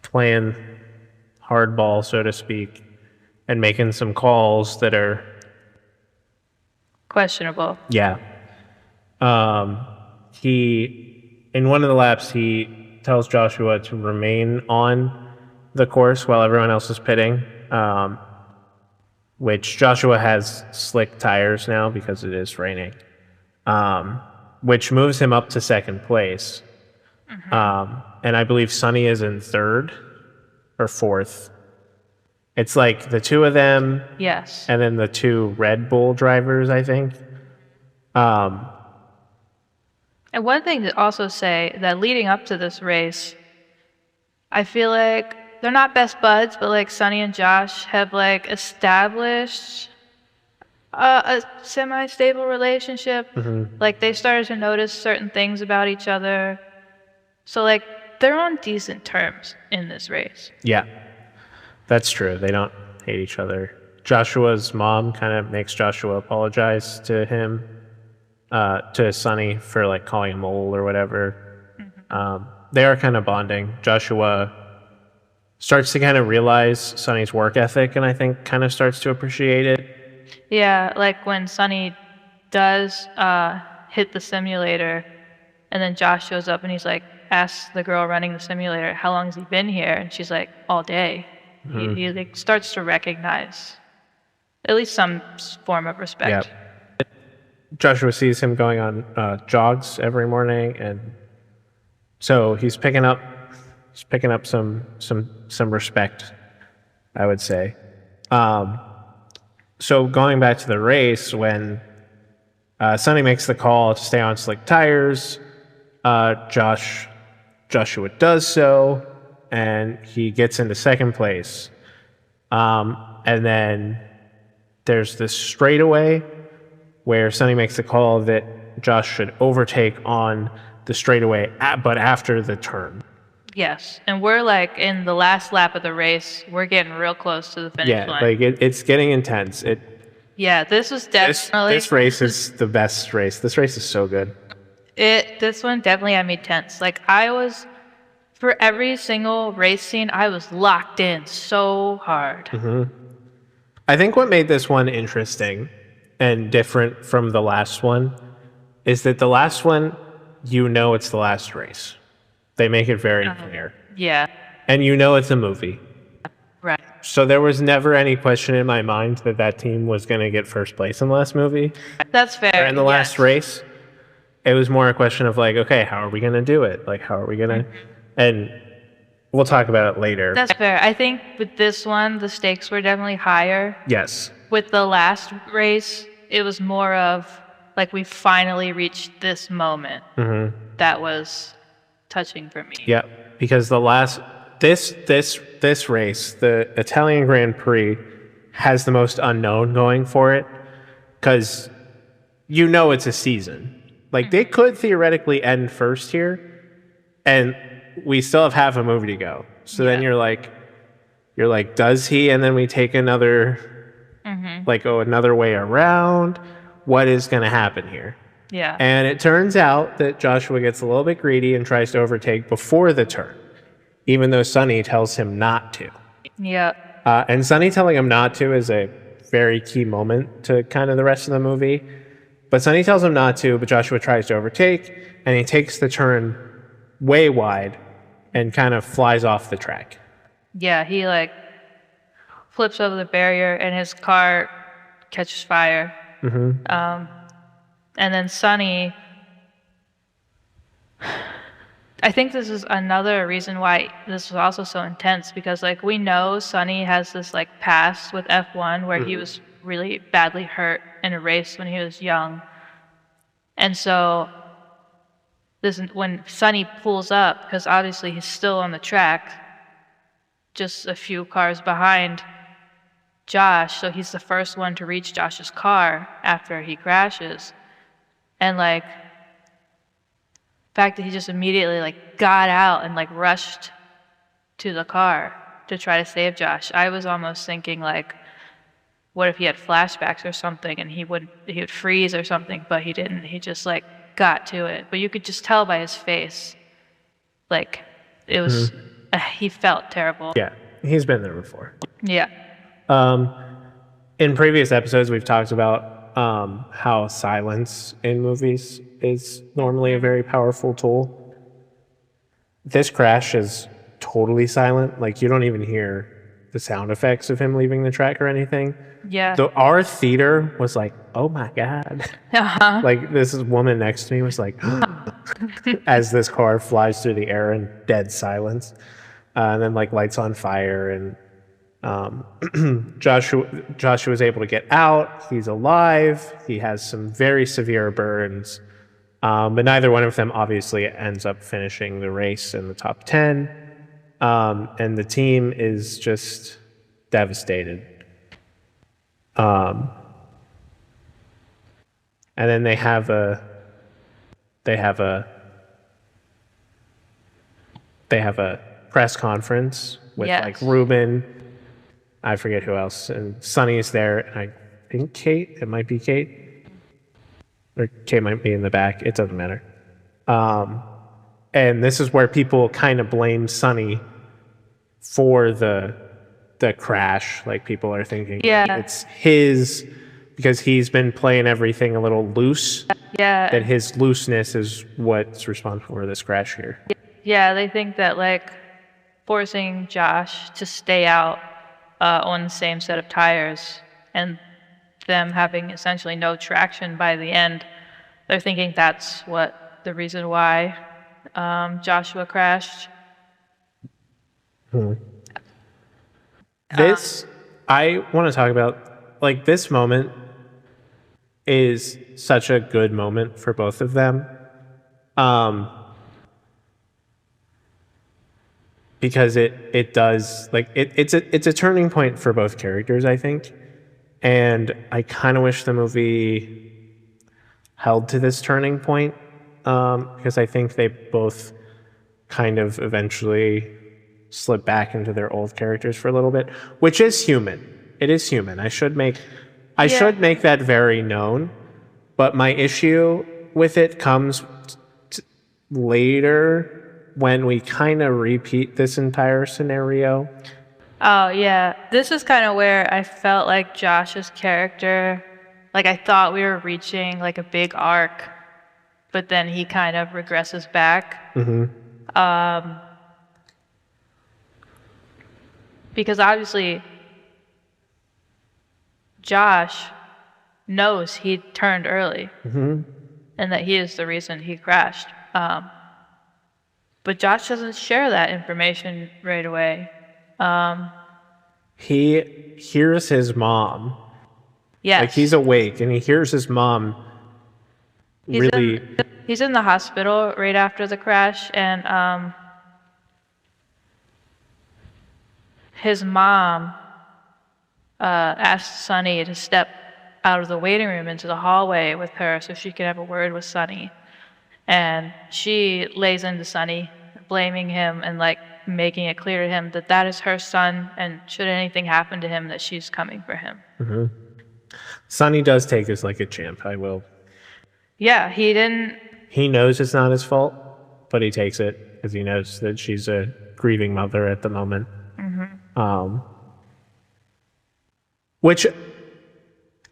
playing hardball, so to speak, and making some calls that are, Questionable. yeah. He, in one of the laps, he tells Joshua to remain on the course while everyone else is pitting, which Joshua has slick tires now because it is raining, which moves him up to second place. And I believe Sonny is in third or fourth. It's like the two of them Yes. and then the two Red Bull drivers, I think. And one thing to also say that leading up to this race, I feel like they're not best buds, but like Sonny and Josh have like established a semi-stable relationship. Like they started to notice certain things about each other. So like they're on decent terms in this race. Yeah, that's true. They don't hate each other. Joshua's mom kind of makes Joshua apologize to him, to Sonny for like calling him old or whatever. They are kind of bonding. Joshua starts to kind of realize Sonny's work ethic and I think kind of starts to appreciate it. Yeah, like when Sonny does hit the simulator and then Josh shows up and he's like, asks the girl running the simulator, how long has he been here? And she's like, all day. He like, starts to recognize at least some form of respect. Yeah. Joshua sees him going on jogs every morning, and so he's picking up some respect, I would say. So going back to the race, when Sonny makes the call to stay on slick tires, Joshua does so, and he gets into second place. And then there's this straightaway where Sonny makes the call that Josh should overtake on the straightaway, but after the turn. Yes, and we're like in the last lap of the race. We're getting real close to the finish line. Yeah, like it's getting intense. Yeah, this was definitely... This race is the best race. This race is so good. This one definitely had me tense. Like I was, for every single race scene, I was locked in so hard. I think what made this one interesting and different from the last one is that the last one, you know it's the last race. They make it very clear. Yeah, And you know it's a movie. right. So there was never any question in my mind that that team was going to get first place in the last movie That's fair. or in the last race. It was more a question of like, okay, how are we going to do it? Like, how are we going to... And we'll talk about it later. That's fair. I think with this one, the stakes were definitely higher. Yes. With the last race, it was more of like we finally reached this moment that was touching for me. Yeah, because the last this race, the Italian Grand Prix, has the most unknown going for it because you know it's a season. Like they could theoretically end first here, and we still have half a movie to go. So then you're like, does he? And then we take another, another way around. What is going to happen here? Yeah. And it turns out that Joshua gets a little bit greedy and tries to overtake before the turn, even though Sonny tells him not to. Yeah. And Sonny telling him not to is a very key moment to kind of the rest of the movie. But Sonny tells him not to, but Joshua tries to overtake, and he takes the turn way wide and kind of flies off the track. Yeah, he like flips over the barrier and his car catches fire. And then Sonny, I think this is another reason why this was also so intense, because like we know Sonny has this like past with F1 where he was really badly hurt in a race when he was young. And so this, when Sonny pulls up, because obviously he's still on the track, just a few cars behind Josh, so he's the first one to reach Josh's car after he crashes. And like the fact that he just immediately like got out and like rushed to the car to try to save Josh, I was almost thinking like, what if he had flashbacks or something and he would freeze or something, but he didn't. He just like got to it. But you could just tell by his face, like it was he felt terrible. Yeah, he's been there before. Yeah. In previous episodes, we've talked about how silence in movies is normally a very powerful tool. This crash is totally silent. Like, you don't even hear the sound effects of him leaving the track or anything. Yeah. Our theater was like, oh my God. Uh-huh. Like, this woman next to me was like, as this car flies through the air in dead silence. And then, like, lights on fire. And Joshua was able to get out. He's alive. He has some very severe burns. But neither one of them obviously ends up finishing the race in the top 10. And the team is just devastated. And then they have a press conference with Yes. like Ruben, I forget who else, and Sonny's there, and I think Kate. It might be Kate, or Kate might be in the back. It doesn't matter. And this is where people kind of blame Sonny for the crash. Like, people are thinking it's his, because he's been playing everything a little loose. Yeah. That his looseness is what's responsible for this crash here. Yeah, they think that like forcing Josh to stay out on the same set of tires and them having essentially no traction by the end, they're thinking that's what the reason why Joshua crashed. This, I want to talk about, like, this moment is such a good moment for both of them. Because it does, like, it's a turning point for both characters, I think. And I kind of wish the movie held to this turning point, because I think they both kind of eventually slip back into their old characters for a little bit, which is human. It is human. I should make that very known. But my issue with it comes later, when we kind of repeat this entire scenario. Oh, yeah. This is kind of where I felt like Josh's character, like I thought we were reaching like a big arc, but then he kind of regresses back. Because obviously Josh knows he turned early and that he is the reason he crashed. But Josh doesn't share that information right away. He hears his mom. Yes. Like, he's awake and he hears his mom He's in the hospital right after the crash, and his mom asked Sonny to step out of the waiting room into the hallway with her so she could have a word with Sonny. And she lays into Sonny, blaming him and like making it clear to him that that is her son, and should anything happen to him, that she's coming for him. Sonny does take this like a champ, I will. Yeah, he didn't. He knows it's not his fault, but he takes it because he knows that she's a grieving mother at the moment. Which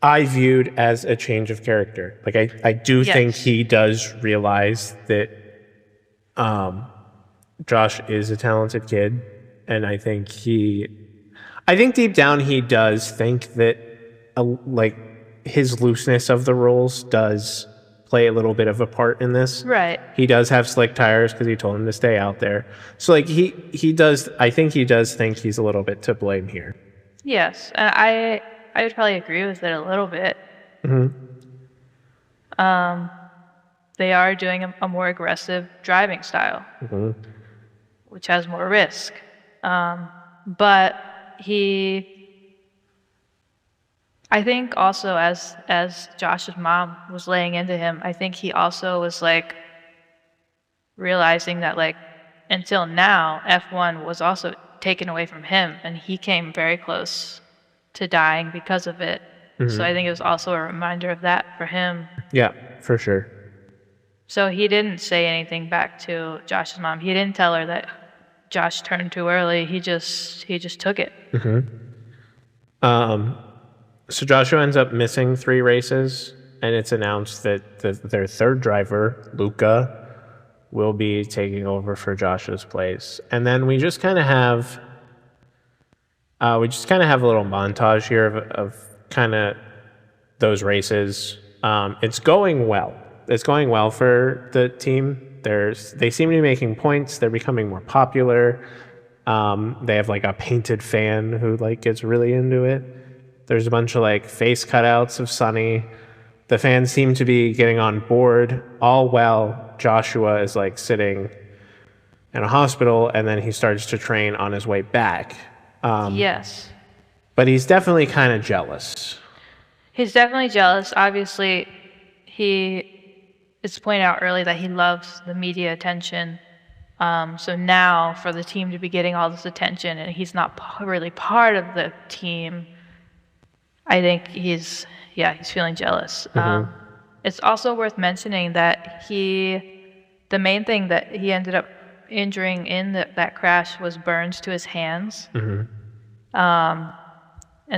I viewed as a change of character. Like, I do think he does realize that Josh is a talented kid, and I think deep down he does think that like his looseness of the rules does play a little bit of a part in this. Right. He does have slick tires because he told him to stay out there. So like he does. I think he does think he's a little bit to blame here. Yes, and I would probably agree with it a little bit. They are doing a more aggressive driving style, which has more risk. But I think also as Josh's mom was laying into him, I think he also was like realizing that like until now, F1 was also taken away from him, and he came very close to dying because of it. So I think it was also a reminder of that for him. Yeah, for sure. So he didn't say anything back to Josh's mom. He didn't tell her that Josh turned too early. He just took it. So Joshua ends up missing 3 races, and it's announced that their third driver, Luca, will be taking over for Joshua's place. And then we just kind of have a little montage here of kind of those races. It's going well. It's going well for the team. They seem to be making points. They're becoming more popular. They have like a painted fan who like gets really into it. There's a bunch of like face cutouts of Sonny. The fans seem to be getting on board. All well, Joshua is like sitting in a hospital, and then he starts to train on his way back. Yes. But he's definitely kind of jealous. He's definitely jealous. Obviously, it's pointed out early that he loves the media attention. So now for the team to be getting all this attention and he's not really part of the team, I think he's feeling jealous. It's also worth mentioning that the main thing that he ended up injuring in that crash was burns to his hands. And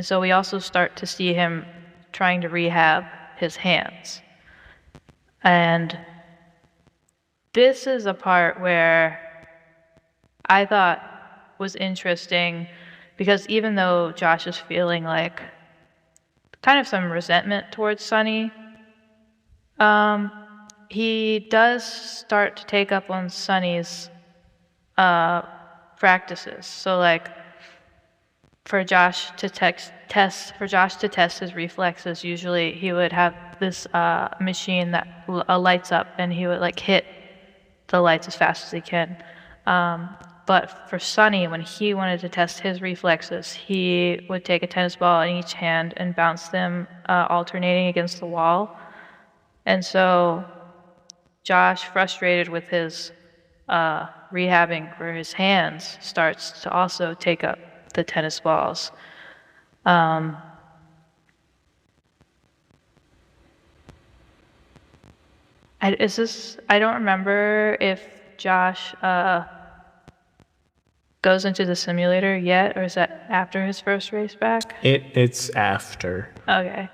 so we also start to see him trying to rehab his hands. And this is a part where I thought was interesting because even though Josh is feeling like kind of some resentment towards Sonny, he does start to take up on Sonny's practices. So like for Josh to test his reflexes, usually he would have this machine that lights up and he would like hit the lights as fast as he can. But for Sonny, when he wanted to test his reflexes, he would take a tennis ball in each hand and bounce them alternating against the wall. And so Josh, frustrated with his rehabbing for his hands, starts to also take up the tennis balls. I don't remember if Josh goes into the simulator yet, or is that after his first race back? It's after. Okay.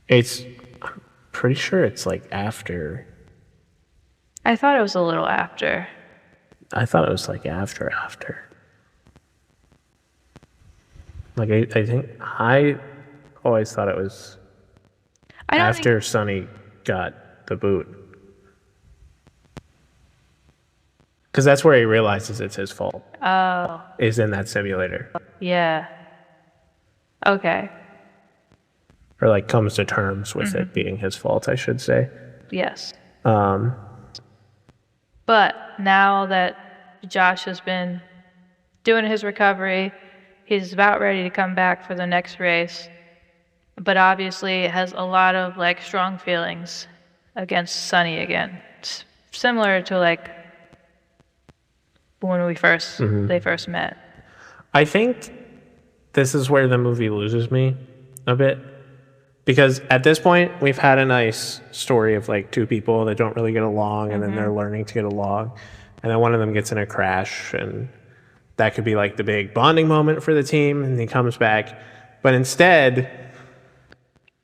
I'm pretty sure it's like after. I thought it was a little after. I thought it was like after. Like I think I always thought it was after Sonny got the boot. Because that's where he realizes it's his fault. Oh. Is in that simulator. Yeah. Okay. Or like comes to terms with it being his fault, I should say. Yes. But now that Josh has been doing his recovery, he's about ready to come back for the next race, but obviously has a lot of like strong feelings against Sonny again. It's similar to like when they first met. I think this is where the movie loses me a bit. Because at this point, we've had a nice story of like two people that don't really get along, and then they're learning to get along. And then one of them gets in a crash, and that could be like the big bonding moment for the team, and he comes back. But instead,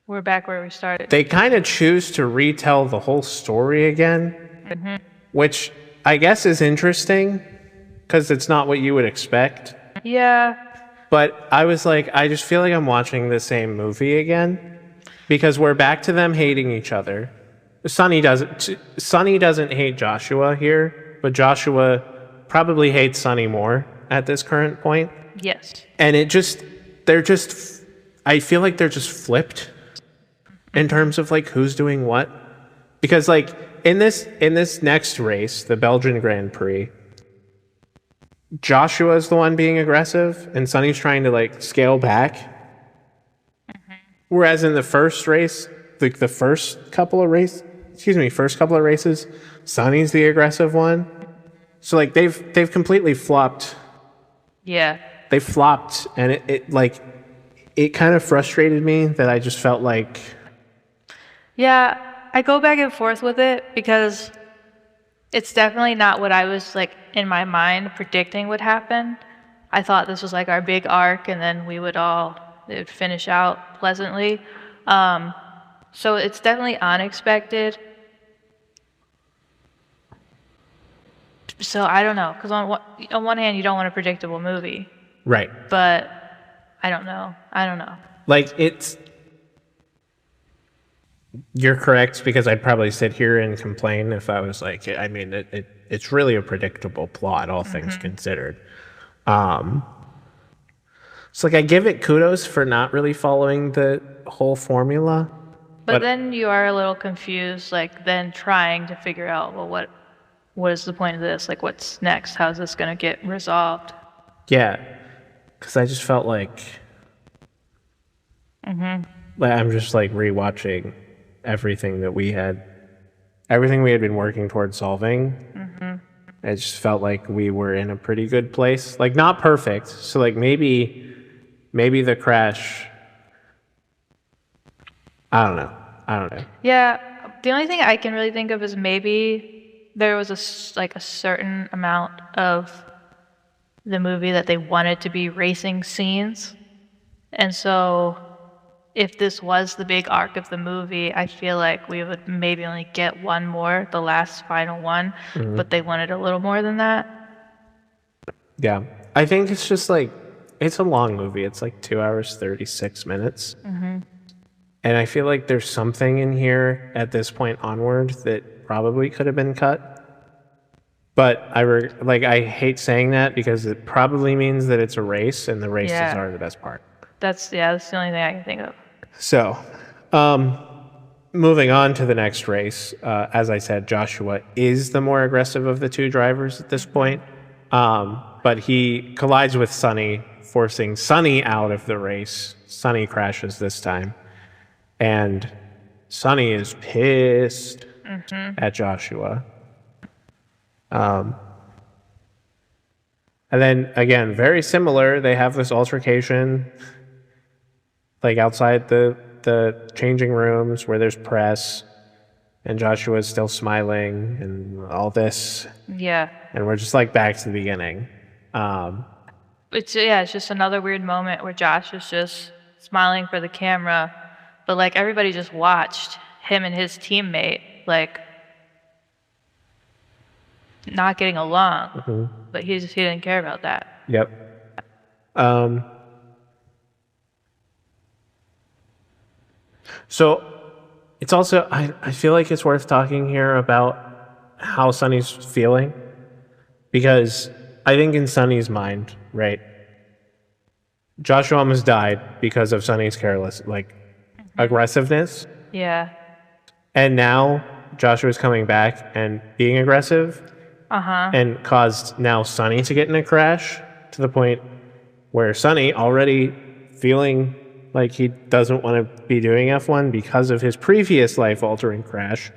we're back where we started. They kind of choose to retell the whole story again, which I guess is interesting because it's not what you would expect. Yeah. But I was like, I just feel like I'm watching the same movie again. Because we're back to them hating each other. Sonny doesn't hate Joshua here, but Joshua probably hates Sonny more at this current point. Yes. And I feel like they're just flipped in terms of like who's doing what. Because like in this next race, the Belgian Grand Prix, Joshua's the one being aggressive and Sonny's trying to like scale back. Whereas in the first race, the first couple of races, Sonny's the aggressive one. So like they've completely flopped. Yeah. They flopped, and it kind of frustrated me that I just felt like. Yeah, I go back and forth with it because it's definitely not what I was like in my mind predicting would happen. I thought this was like our big arc, and then it would finish out pleasantly. So it's definitely unexpected. So I don't know, because on one hand, you don't want a predictable movie, Right. but I don't know. Like, you're correct, because I'd probably sit here and complain if I was like, I mean, it's really a predictable plot, all things considered. So like, I give it kudos for not really following the whole formula. But then you are a little confused, like then trying to figure out, well, what is the point of this? Like, what's next? How's this going to get resolved? Yeah, because I just felt like, like I'm just like rewatching everything we had been working towards solving. It just felt like we were in a pretty good place, like not perfect. So like maybe the crash. I don't know. Yeah, the only thing I can really think of is maybe there was a certain amount of the movie that they wanted to be racing scenes. And so if this was the big arc of the movie, I feel like we would maybe only get one more, the last final one, but they wanted a little more than that. Yeah. I think it's just like, it's a long movie. It's like 2 hours, 36 minutes. And I feel like there's something in here at this point onward that probably could have been cut. But I hate saying that because it probably means that it's a race, and the races are the best part. That's the only thing I can think of. So, moving on to the next race, as I said, Joshua is the more aggressive of the two drivers at this point. But he collides with Sonny, forcing Sonny out of the race. Sonny crashes this time. And Sonny is pissed at Joshua. And then, again, very similar. They have this altercation, like outside the changing rooms where there's press, and Joshua's still smiling and all this. Yeah. And we're just like back to the beginning. It's just another weird moment where Josh is just smiling for the camera, but like everybody just watched him and his teammate like not getting along, but he didn't care about that. Yep. So it's also, I feel like it's worth talking here about how Sonny's feeling, because I think in Sonny's mind, right, Joshua almost died because of Sonny's aggressiveness. Yeah. And now Joshua's coming back and being aggressive. And caused now Sonny to get in a crash, to the point where Sonny, already feeling like he doesn't want to be doing F1 because of his previous life-altering crash.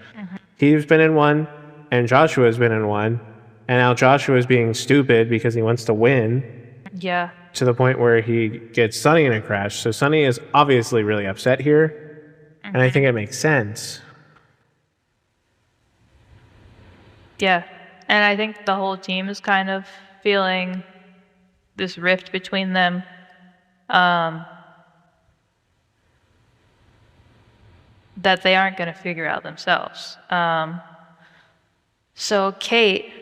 He's been in one, and Joshua's been in one, and now Joshua's being stupid because he wants to win. Yeah. To the point where he gets Sonny in a crash. So Sonny is obviously really upset here, and I think it makes sense. Yeah. And I think the whole team is kind of feeling this rift between them. That they aren't going to figure out themselves. So Kate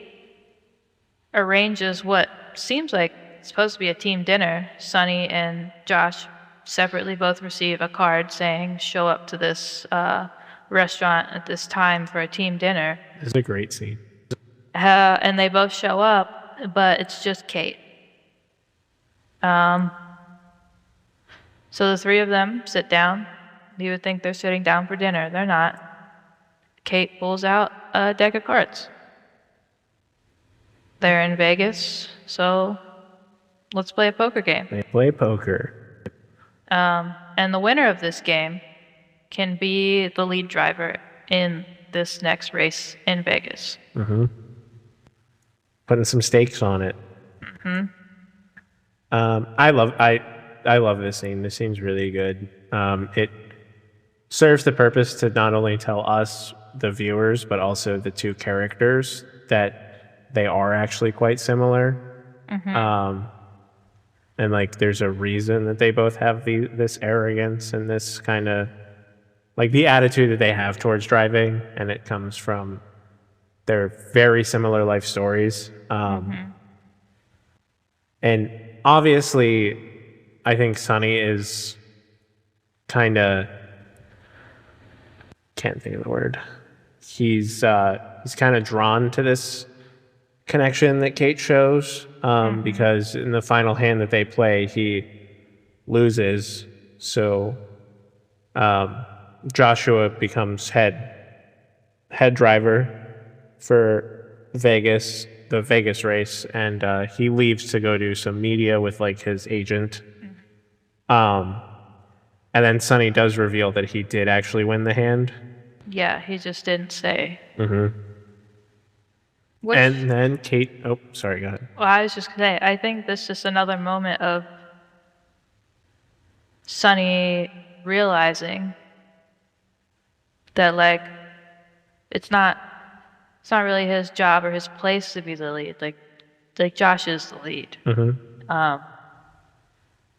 arranges what seems like it's supposed to be a team dinner. Sonny and Josh separately both receive a card saying, show up to this restaurant at this time for a team dinner. This is a great scene. And they both show up, but it's just Kate. So the three of them sit down. You would think they're sitting down for dinner. They're not. Kate pulls out a deck of cards. They're in Vegas, so let's play a poker game. They play poker. And the winner of this game can be the lead driver in this next race in Vegas. Putting some stakes on it. I love this scene. This scene's really good. It serves the purpose to not only tell us, the viewers, but also the two characters, that they are actually quite similar. and like there's a reason that they both have this arrogance and this kind of like the attitude that they have towards driving, and it comes from their very similar life stories. And obviously, I think Sonny is kind of can't think of the word. He's kind of drawn to this connection that Kate shows because in the final hand that they play, he loses. So Joshua becomes head driver for the Vegas race, and he leaves to go do some media with like his agent. And then Sonny does reveal that he did actually win the hand. Yeah, he just didn't say. And then Kate. Oh, sorry. Go ahead. Well, I was just gonna say, I think this is just another moment of Sonny realizing that like it's not really his job or his place to be the lead. Like Josh is the lead.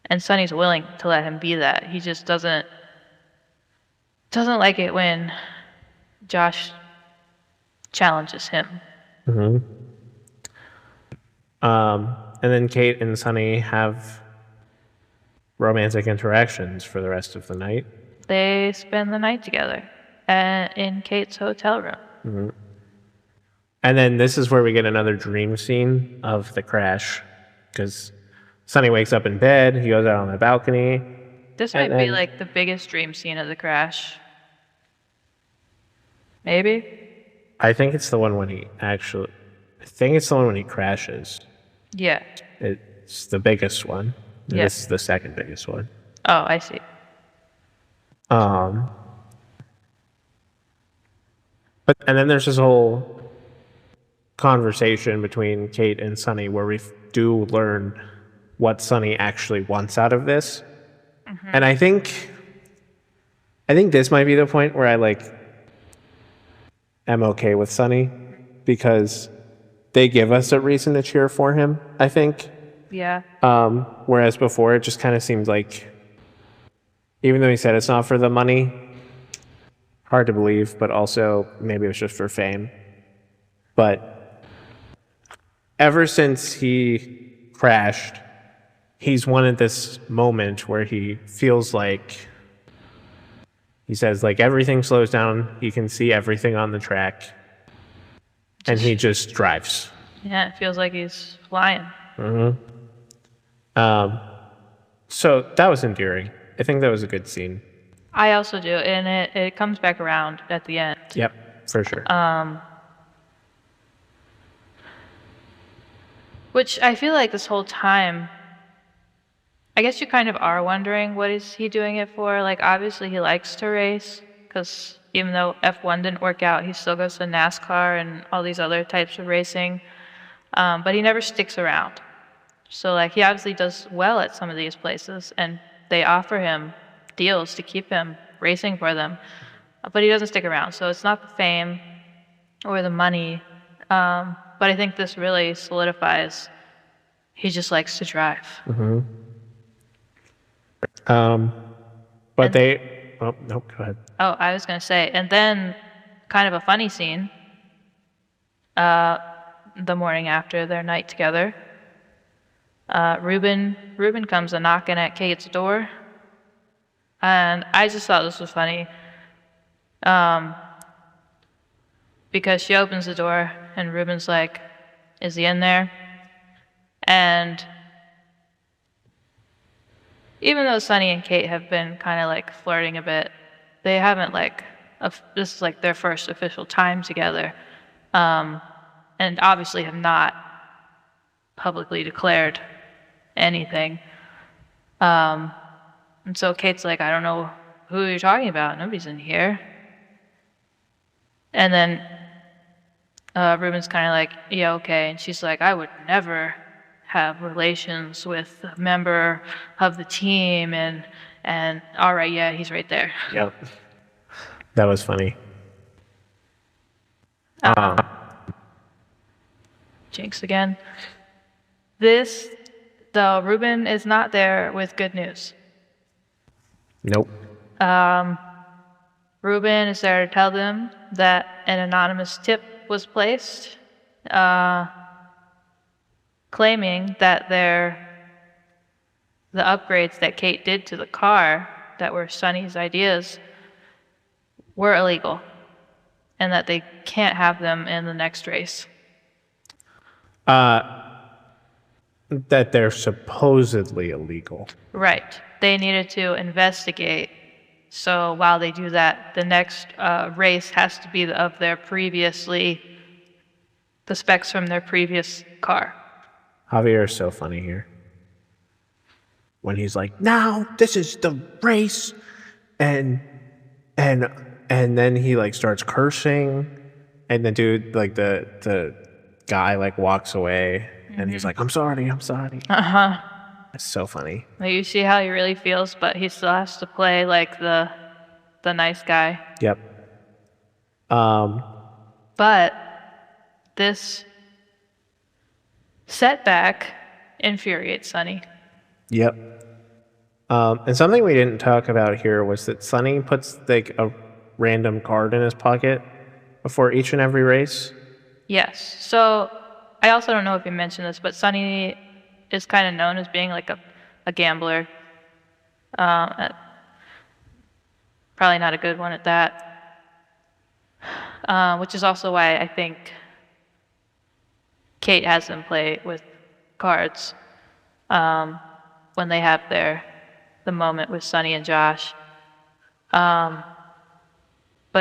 And Sonny's willing to let him be that. He just doesn't like it when Josh challenges him. And then Kate and Sonny have romantic interactions for the rest of the night. They spend the night together in Kate's hotel room. And then this is where we get another dream scene of the crash, because Sonny wakes up in bed, he goes out on the balcony. This might be like the biggest dream scene of the crash. Maybe? I think it's the one when he crashes. Yeah. It's the biggest one. Yeah. This is the second biggest one. Oh, I see. And then there's this whole conversation between Kate and Sonny where we do learn what Sonny actually wants out of this. And I think this might be the point where I am okay with Sonny, because they give us a reason to cheer for him, I think. Yeah. Whereas before it just kind of seemed like, even though he said it's not for the money, hard to believe, but also maybe it was just for fame. But ever since he crashed, he's wanted this moment where he feels like, he says, like, everything slows down, he can see everything on the track, and he just drives. Yeah, it feels like he's flying. So that was endearing. I think that was a good scene. I also do, and it comes back around at the end. Yep, for sure. Which I feel like this whole time, I guess you kind of are wondering, what is he doing it for? Like, obviously he likes to race, because even though F1 didn't work out, he still goes to NASCAR and all these other types of racing. But he never sticks around. So, like, he obviously does well at some of these places, and they offer him deals to keep him racing for them. But he doesn't stick around. So it's not the fame or the money. But I think this really solidifies he just likes to drive. But oh, no, go ahead. Oh, I was going to say, and then kind of a funny scene, the morning after their night together, Ruben comes a knocking at Kate's door, and I just thought this was funny, because she opens the door, and Ruben's like, is he in there? And even though Sonny and Kate have been kind of like flirting a bit, they haven't this is like their first official time together, and obviously have not publicly declared anything. And so Kate's like, I don't know who you're talking about. Nobody's in here. And then Ruben's kind of like, yeah, okay. And she's like, I would never have relations with a member of the team. And all right, yeah, he's right there. Yep. That was funny. Jinx again. This Though Ruben is not there with good news. Nope. Ruben is there to tell them that an anonymous tip was placed, claiming that the upgrades that Kate did to the car that were Sonny's ideas were illegal, and that they can't have them in the next race. That they're supposedly illegal. Right. They needed to investigate. So while they do that, the next race has to be the specs from their previous car. Javier is so funny here. When he's like, now this is the race, and then he like starts cursing, and the dude, like the guy, like walks away, and he's like, I'm sorry. It's so funny. Like, you see how he really feels, but he still has to play like the nice guy. Yep. But this setback infuriates Sonny. Yep. And something we didn't talk about here was that Sonny puts like a random card in his pocket before each and every race. Yes. So I also don't know if you mentioned this, but Sonny is kind of known as being like a gambler. Probably not a good one at that. Which is also why I think Kate has them play with cards when they have the moment with Sonny and Josh. But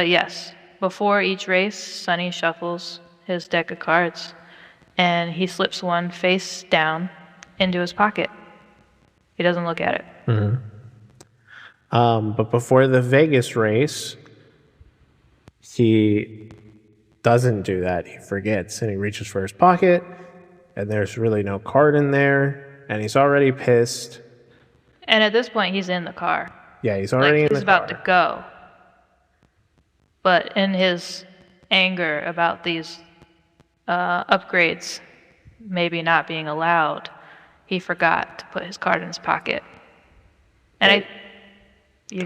yes, before each race, Sonny shuffles his deck of cards, and he slips one face down into his pocket. He doesn't look at it. But before the Vegas race, he doesn't do that. He forgets, and he reaches for his pocket, and there's really no card in there, and he's already pissed. And at this point, he's in the car. Yeah, he's already in the car. He's about to go. But in his anger about these upgrades maybe not being allowed, he forgot to put his card in his pocket. And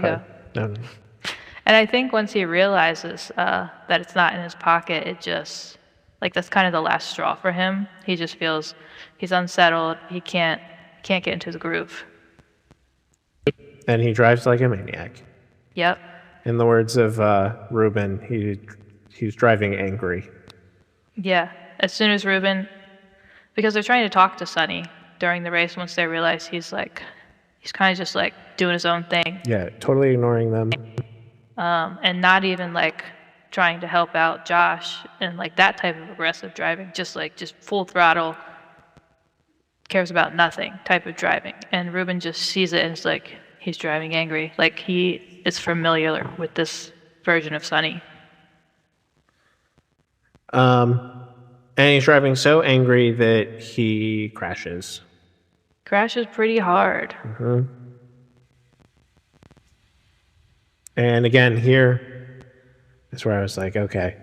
go. No. And I think once he realizes that it's not in his pocket, it just, like, that's kind of the last straw for him. He just feels he's unsettled. He can't get into the groove. And he drives like a maniac. Yep. In the words of Ruben, he's driving angry. Yeah. As soon as Ruben, because they're trying to talk to Sonny during the race, once they realize he's kind of just like doing his own thing. Yeah, totally ignoring them. And not even like trying to help out Josh and like that type of aggressive driving, just full throttle, cares about nothing type of driving. And Ruben just sees it and it's like he's driving angry. Like he is familiar with this version of Sonny. And he's driving so angry that he crashes. Crashes pretty hard. Mm-hmm. And again, here is where I was like, okay,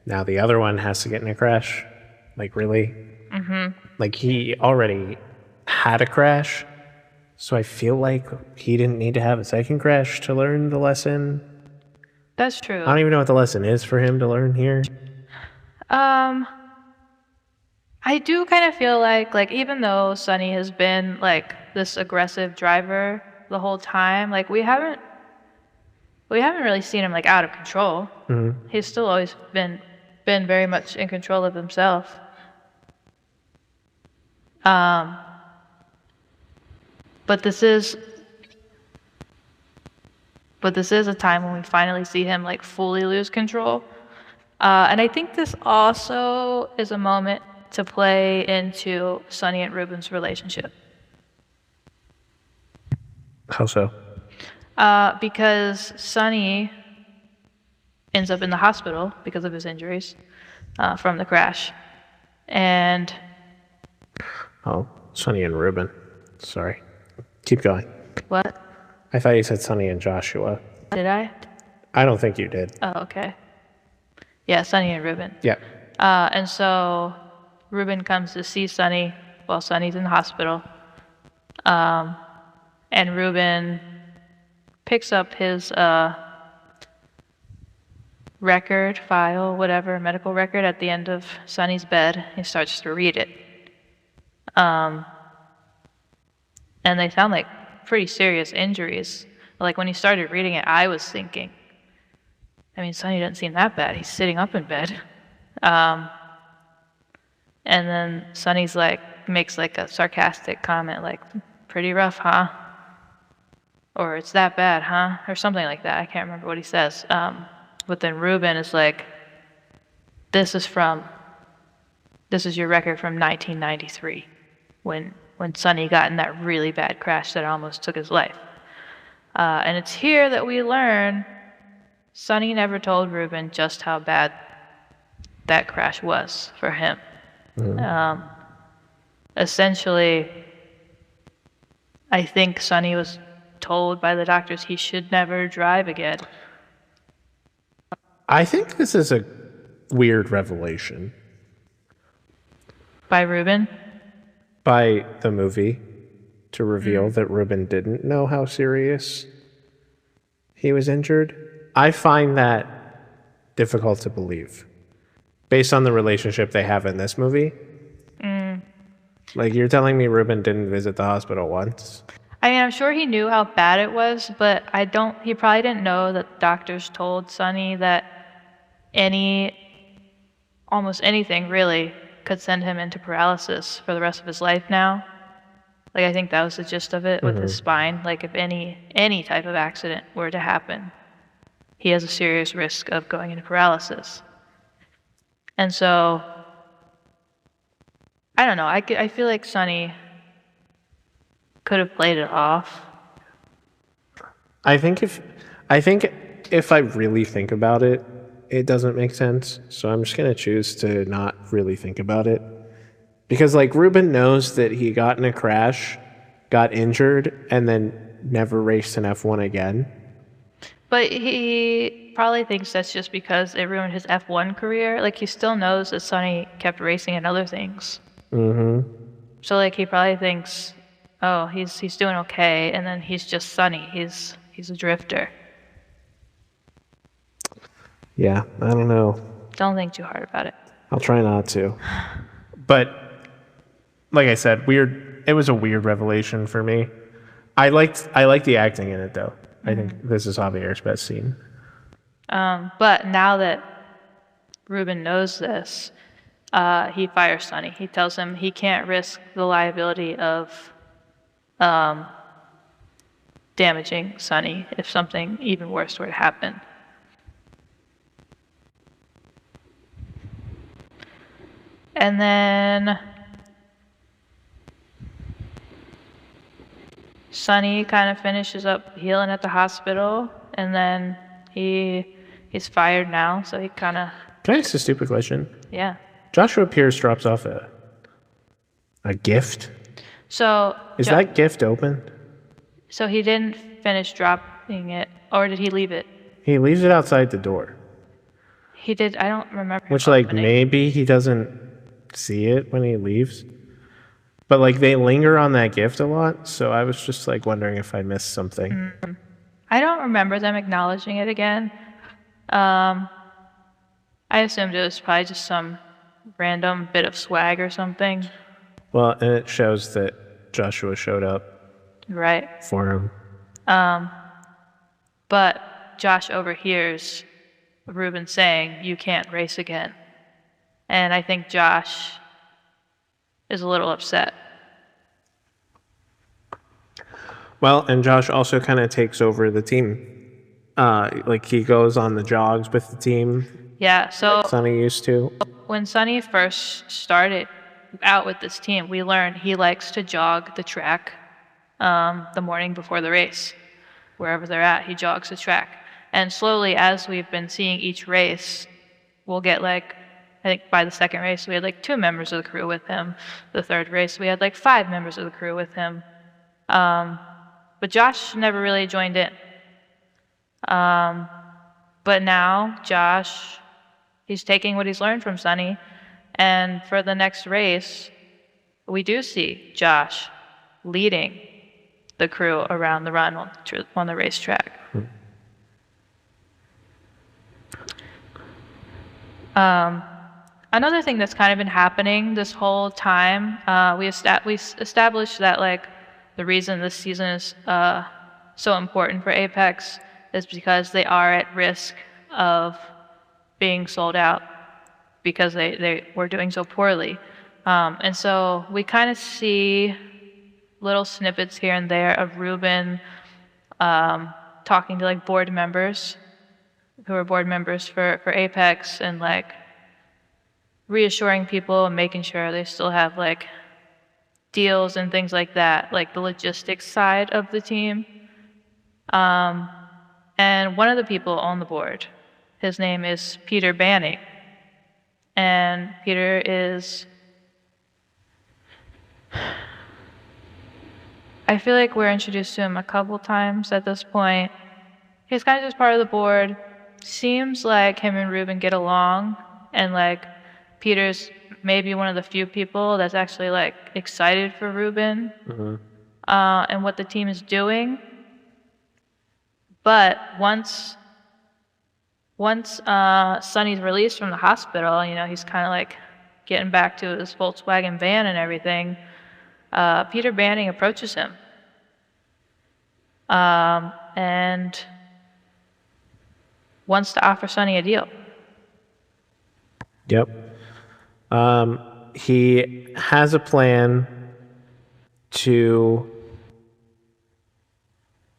now the other one has to get in a crash. Like, really? Mm-hmm. Like, he already had a crash, so I feel like he didn't need to have a second crash to learn the lesson. That's true. I don't even know what the lesson is for him to learn here. I do kind of feel like even though Sonny has been like this aggressive driver the whole time, like we haven't really seen him like out of control. Mm-hmm. He's still always been very much in control of himself. But this is a time when we finally see him like fully lose control. And I think this also is a moment to play into Sonny and Ruben's relationship. How so? Because Sonny ends up in the hospital because of his injuries from the crash. And... Oh, Sonny and Ruben. Sorry. Keep going. What? I thought you said Sonny and Joshua. Did I? I don't think you did. Oh, okay. Yeah, Sonny and Ruben. Yeah. And so Ruben comes to see Sonny while Sonny's in the hospital. And Ruben picks up his record, file, whatever, medical record at the end of Sonny's bed. He starts to read it. And they sound like pretty serious injuries. Like when he started reading it, I was thinking, I mean, Sonny doesn't seem that bad. He's sitting up in bed. And then Sonny's like, makes like a sarcastic comment, like, pretty rough, huh? Or it's that bad, huh? Or something like that. I can't remember what he says. But then Ruben is like, this is your record from 1993, when Sonny got in that really bad crash that almost took his life. And it's here that we learn Sonny never told Ruben just how bad that crash was for him. Essentially, I think Sonny was told by the doctors he should never drive again. I think this is a weird revelation By Ruben? by the movie to reveal that Ruben didn't know how serious he was injured. I find that difficult to believe based on the relationship they have in this movie. Like, you're telling me Ruben didn't visit the hospital once? I mean, I'm sure he knew how bad it was, but he probably didn't know that doctors told Sonny that almost anything really could send him into paralysis for the rest of his life now. Like, I think that was the gist of it with his spine. Like, if any type of accident were to happen, he has a serious risk of going into paralysis. And so, I don't know, I feel like Sonny could have played it off. I think if I really think about it, it doesn't make sense. So I'm just gonna choose to not really think about it. Because like Ruben knows that he got in a crash, got injured, and then never raced an F1 again. But he probably thinks that's just because it ruined his F1 career. Like, he still knows that Sonny kept racing in other things. So like he probably thinks, oh, he's doing okay, and then he's just Sonny. He's a drifter. Yeah, I don't know. Don't think too hard about it. I'll try not to. But like I said, weird. It was a weird revelation for me. I liked the acting in it though. I think this is Javier's best scene. But now that Ruben knows this, he fires Sonny. He tells him he can't risk the liability of damaging Sonny if something even worse were to happen. And then Sonny kind of finishes up healing at the hospital, and then he's fired now, so he kind of... Can I ask a stupid question? Yeah. Joshua Pierce drops off a gift. So... Is that gift open? So he didn't finish dropping it, or did he leave it? He leaves it outside the door. He did, I don't remember. Which, like, maybe he doesn't see it when he leaves. But, like, they linger on that gift a lot, so I was just, like, wondering if I missed something. I don't remember them acknowledging it again. I assumed it was probably just some random bit of swag or something. Well, and it shows that Joshua showed up Right. for him. But Josh overhears Ruben saying, "You can't race again." And I think Josh is a little upset. Well, and Josh also kind of takes over the team. Like, he goes on the jogs with the team, Yeah, so Sonny used to. when Sonny first started out with this team, we learned he likes to jog the track the morning before the race. Wherever they're at, he jogs the track. And slowly, as we've been seeing each race, we'll get like, I think by the second race, we had like 2 members of the crew with him. The third race, we had like 5 members of the crew with him. But Josh never really joined in. But now, Josh, he's taking what he's learned from Sonny, and for the next race, we do see Josh leading the crew around the run on the racetrack. Another thing that's kind of been happening this whole time, we established that like the reason this season is so important for Apex is because they are at risk of being sold out because they were doing so poorly. And so we kind of see little snippets here and there of Ruben talking to like board members who are board members for Apex and like reassuring people and making sure they still have like deals and things like that, like the logistics side of the team. And one of the people on the board, his name is Peter Banning. And Peter is, I feel like we're introduced to him a couple times at this point. He's kind of just part of the board. Seems like him and Ruben get along, and like Peter's maybe one of the few people that's actually like excited for Ruben and what the team is doing. But once Sonny's released from the hospital, you know, he's kind of like getting back to his Volkswagen van and everything. Peter Banning approaches him and wants to offer Sonny a deal. Yep. He has a plan to...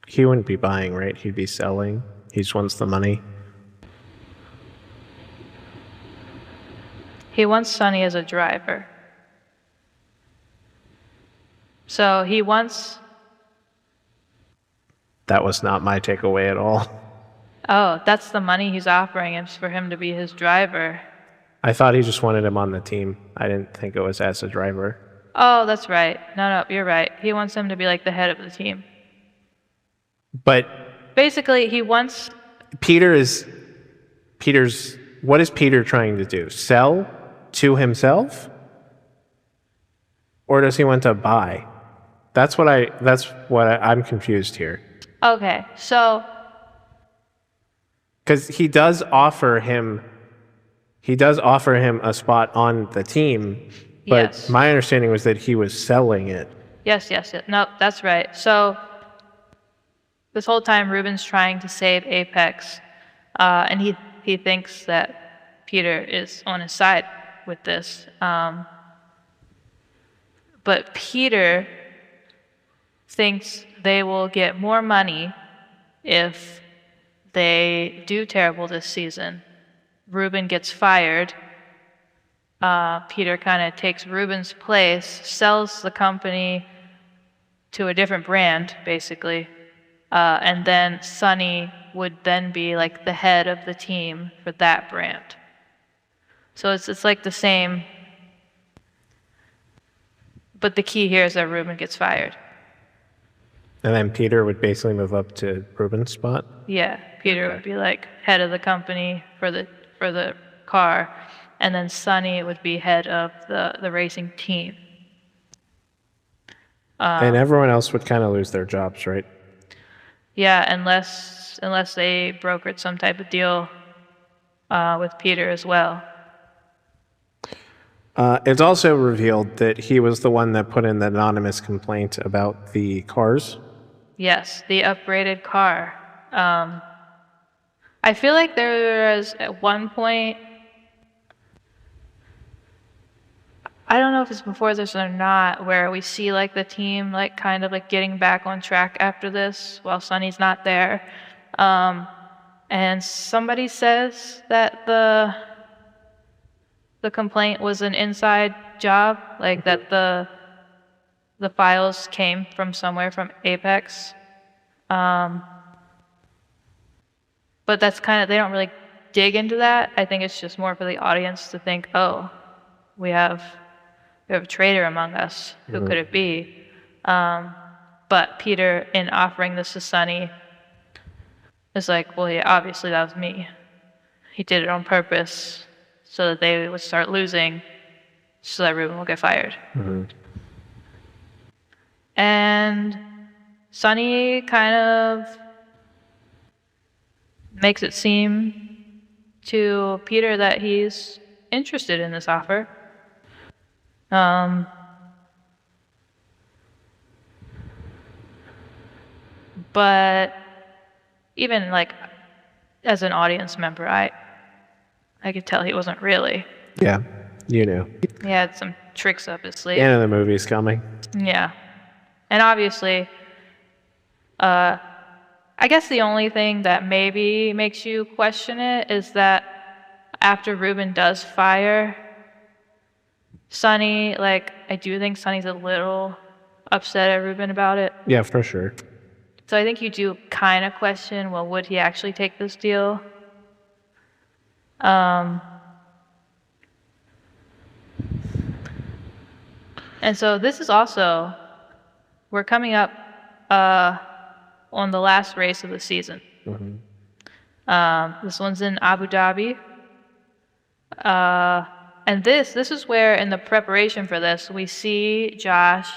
He wouldn't be buying, right? He'd be selling. He just wants the money. He wants Sonny as a driver. So he wants... That was not my takeaway at all. Oh, that's the money he's offering him, for him to be his driver. I thought he just wanted him on the team. I didn't think it was as a driver. Oh, that's right. No, you're right. He wants him to be like the head of the team. But basically, he wants... Peter's... What is Peter trying to do? Sell to himself? Or does he want to buy? That's what I'm confused here. Okay, so... Because he does offer him a spot on the team, but yes. My understanding was that he was selling it. Yes. No, that's right. So this whole time, Ruben's trying to save Apex, and he thinks that Peter is on his side with this. But Peter thinks they will get more money if they do terrible this season. Ruben gets fired. Peter kind of takes Ruben's place, sells the company to a different brand, basically. And then Sonny would then be like the head of the team for that brand. So it's like the same. But the key here is that Ruben gets fired. And then Peter would basically move up to Ruben's spot? Yeah, Peter would be like head of the company for the car, and then Sonny would be head of the racing team. And everyone else would kind of lose their jobs, right? Yeah, unless they brokered some type of deal with Peter as well. It's also revealed that he was the one that put in the anonymous complaint about the cars. Yes, the upgraded car. I feel like there was at one point, I don't know if it's before this or not, where we see like the team like kind of like getting back on track after this while Sonny's not there. And somebody says that the complaint was an inside job, like that the files came from somewhere from Apex. But that's kind of, they don't really dig into that. I think it's just more for the audience to think, oh, we have a traitor among us. Who could it be? But Peter, in offering this to Sonny, is like, well, yeah, obviously that was me. He did it on purpose so that they would start losing, so that Ruben will get fired. And Sonny kind of makes it seem to Peter that he's interested in this offer. But even like as an audience member, I could tell he wasn't really. Yeah, you knew. He had some tricks up his The sleeve. end of the movie's coming. Yeah. And obviously, I guess the only thing that maybe makes you question it is that after Ruben does fire Sonny, like, I do think Sonny's a little upset at Ruben about it. Yeah, for sure. So I think you do kind of question, well, would he actually take this deal? And so this is also, we're coming up on the last race of the season. This one's in Abu Dhabi. And this is where, in the preparation for this, we see Josh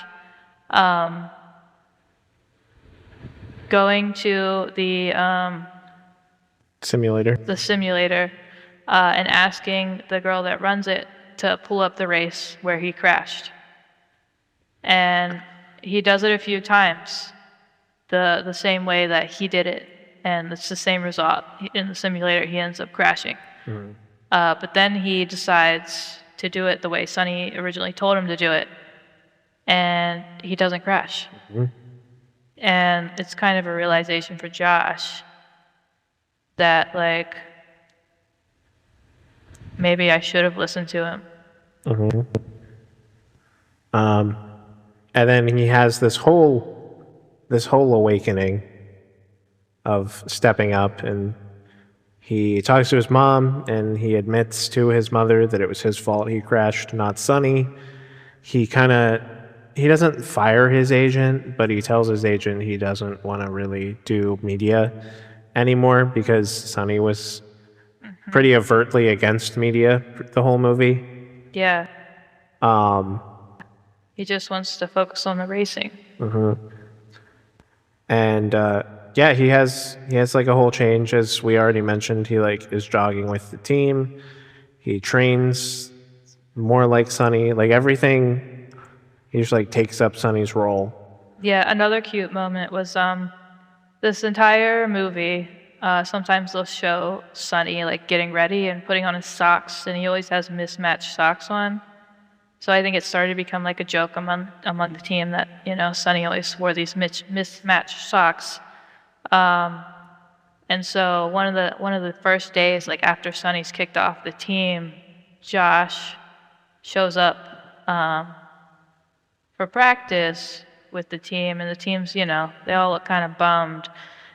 going to the Simulator. simulator and asking the girl that runs it to pull up the race where he crashed. And he does it a few times, the same way that he did it, and it's the same result. In the simulator, he ends up crashing. But then he decides to do it the way Sonny originally told him to do it, and he doesn't crash. And it's kind of a realization for Josh that, like, maybe I should have listened to him. And then he has this whole awakening of stepping up, and he talks to his mom, and he admits to his mother that it was his fault he crashed, not Sonny. He doesn't fire his agent, but he tells his agent he doesn't want to really do media anymore because Sonny was pretty overtly against media the whole movie. Yeah. He just wants to focus on the racing. And yeah, he has like a whole change, as we already mentioned. He like is jogging with the team. He trains more like Sonny. Like everything, he just like takes up Sonny's role. Yeah, another cute moment was this entire movie. Sometimes they'll show Sonny like getting ready and putting on his socks, and he always has mismatched socks on. So I think it started to become like a joke among the team that, you know, Sonny always wore these mismatched socks. And so one of the first days, like after Sonny's kicked off the team, Josh shows up for practice with the team, and the team's, you know, they all look kind of bummed,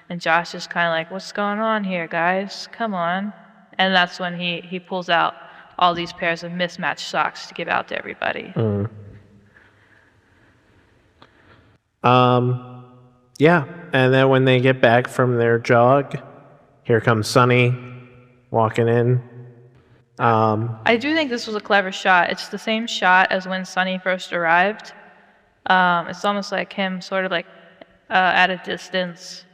and Josh is kind of like, "What's going on here, guys? Come on!" And that's when he pulls out all these pairs of mismatched socks to give out to everybody. Yeah, and then when they get back from their jog, here comes Sonny walking in. I do think this was a clever shot. It's the same shot as when Sonny first arrived. It's almost like him sort of like at a distance,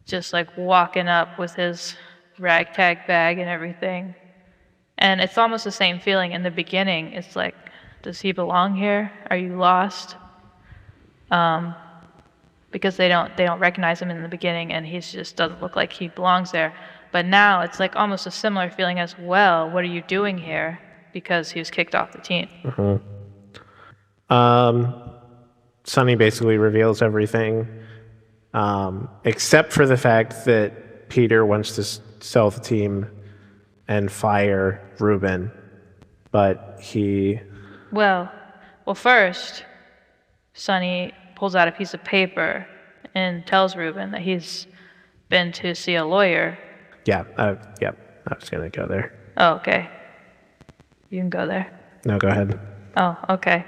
just like walking up with his ragtag bag and everything. And it's almost the same feeling in the beginning. It's like, does he belong here? Are you lost? Because they don't recognize him in the beginning, and he just doesn't look like he belongs there. But now it's like almost a similar feeling as well. What are you doing here? Because he was kicked off the team. Sonny basically reveals everything, except for the fact that Peter wants to sell the team and fire Ruben, but he... Well, first, Sonny pulls out a piece of paper and tells Ruben that he's been to see a lawyer. Yeah, I was gonna go there. Oh, okay. You can go there. No, go ahead. Oh, okay.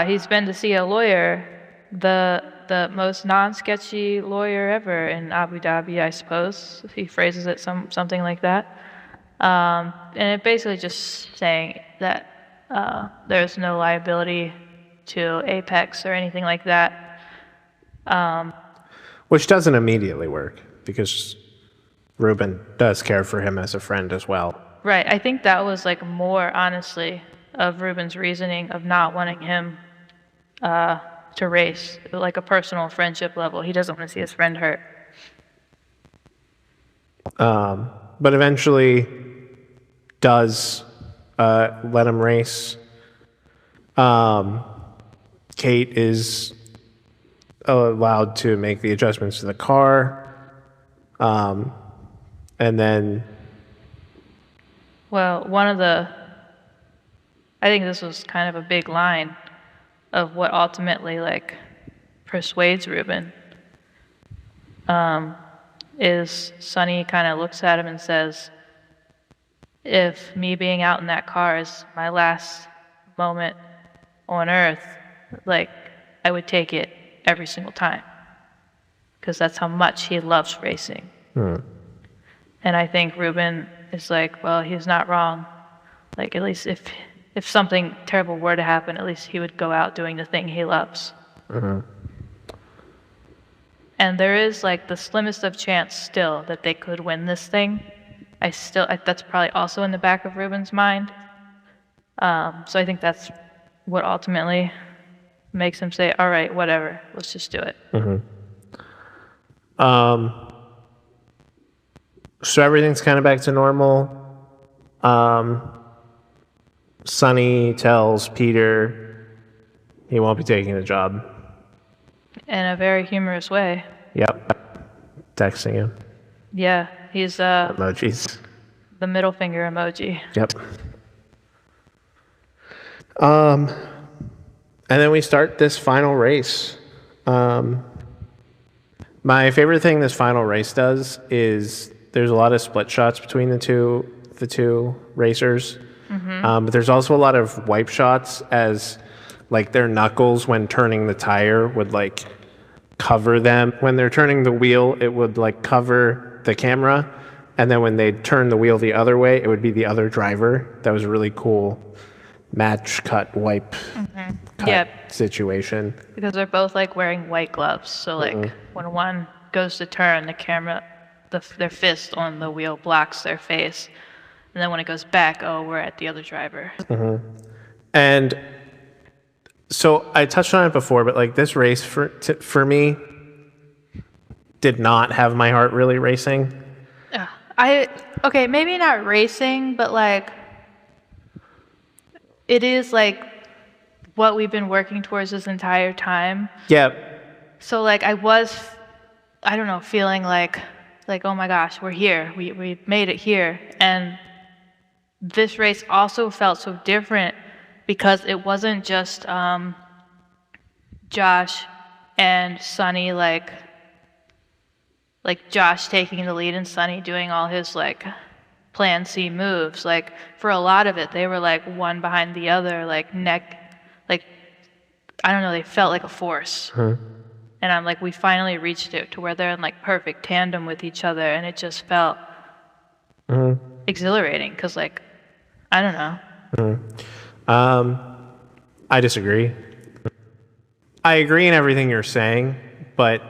He's been to see a lawyer, the most non-sketchy lawyer ever in Abu Dhabi, I suppose. He phrases it something like that. And it basically just saying that there's no liability to Apex or anything like that. Which doesn't immediately work because Ruben does care for him as a friend as well. Right. I think that was like more, honestly, of Ruben's reasoning of not wanting him to race, like a personal friendship level. He doesn't want to see his friend hurt. But eventually does let him race. Kate is allowed to make the adjustments to the car. And then... Well, I think this was kind of a big line of what ultimately like persuades Ruben. Is Sonny kind of looks at him and says, if me being out in that car is my last moment on Earth, like, I would take it every single time. Because that's how much he loves racing. And I think Ruben is like, well, he's not wrong. Like, at least if something terrible were to happen, at least he would go out doing the thing he loves. And there is like the slimmest of chance still that they could win this thing. That's probably also in the back of Ruben's mind. So I think that's what ultimately makes him say, all right, whatever, let's just do it. So everything's kind of back to normal. Sonny tells Peter he won't be taking the job. In a very humorous way. Yep. Texting him. Yeah, he's Emojis. the middle finger emoji. Yep. And then we start this final race. My favorite thing this final race does is there's a lot of split shots between the two racers. But there's also a lot of wipe shots as like their knuckles when turning the tire would like cover them. When they're turning the wheel, it would like cover the camera. And then when they turn the wheel the other way, it would be the other driver. That was a really cool match cut wipe cut situation. Because they're both like wearing white gloves. So like when one goes to turn, the camera, their fist on the wheel blocks their face. And then when it goes back, oh, we're at the other driver. And so I touched on it before, but like this race for me did not have my heart really racing. Okay, maybe not racing, but like it is like what we've been working towards this entire time. Yeah. So like I don't know, feeling like oh my gosh, we're here. We made it here. And this race also felt so different because it wasn't just Josh and Sonny like Josh taking the lead and Sonny doing all his like plan C moves. Like for a lot of it, they were like one behind the other, like neck, like I don't know, they felt like a force. And I'm like, we finally reached it to where they're in like perfect tandem with each other, and it just felt exhilarating because like I don't know. I disagree. I agree in everything you're saying, but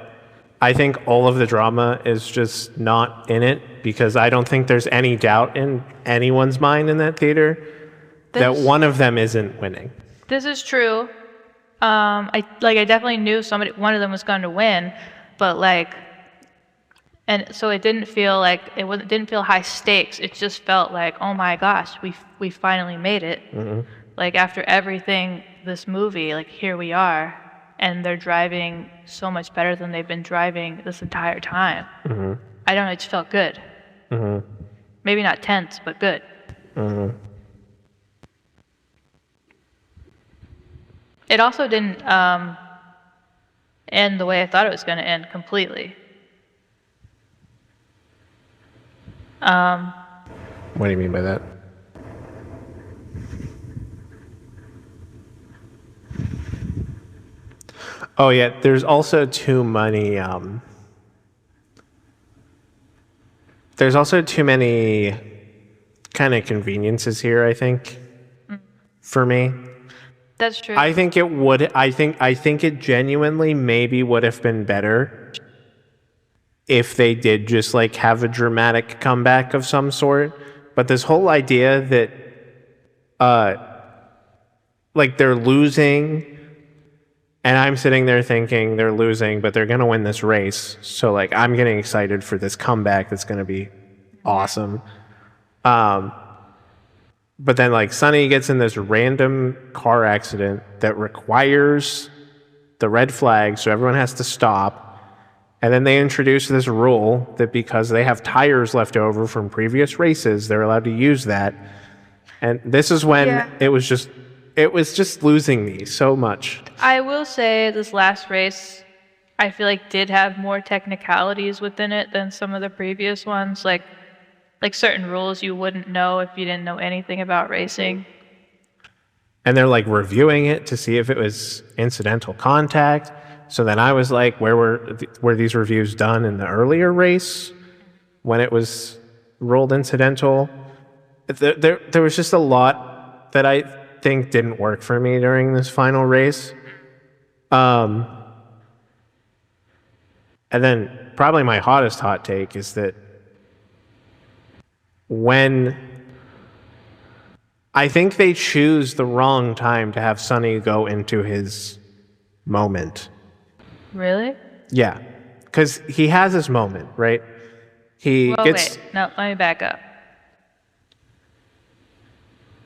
I think all of the drama is just not in it because I don't think there's any doubt in anyone's mind in that theater that one of them isn't winning. This is true. I definitely knew one of them was going to win, but like, and so it didn't feel like didn't feel high stakes. It just felt like, oh my gosh, we finally made it. Like after everything, this movie, like here we are, and they're driving so much better than they've been driving this entire time. I don't know, it just felt good. Maybe not tense, but good. It also didn't end the way I thought it was going to end completely. What do you mean by that? Oh yeah, there's also too many kind of conveniences here, I think, for me. That's true. I think it would. I think it genuinely maybe would have been better if they did just like have a dramatic comeback of some sort. But this whole idea that like they're losing, and I'm sitting there thinking they're losing, but they're gonna win this race. So like I'm getting excited for this comeback that's gonna be awesome. But then like Sonny gets in this random car accident that requires the red flag, so everyone has to stop. And then they introduce this rule that because they have tires left over from previous races, they're allowed to use that. And this is when Yeah. it was just losing me so much. I will say this last race, I feel like did have more technicalities within it than some of the previous ones. Like certain rules you wouldn't know if you didn't know anything about racing. And they're like reviewing it to see if it was incidental contact. So then I was like, were these reviews done in the earlier race when it was ruled incidental? There was just a lot that I think didn't work for me during this final race. And then probably my hottest hot take is that when I think they choose the wrong time to have Sonny go into his moment. Really? Yeah, because he has his moment, right? He Well, gets wait. No, let me back up.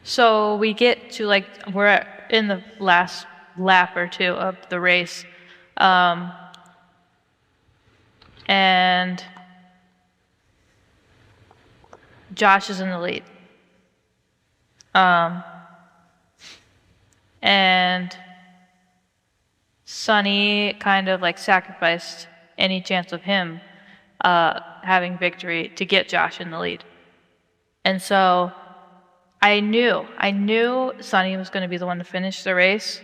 So we get to like we're in the last lap or two of the race, and Josh is in the lead. And Sonny kind of like sacrificed any chance of him having victory to get Josh in the lead. And so I knew Sonny was going to be the one to finish the race,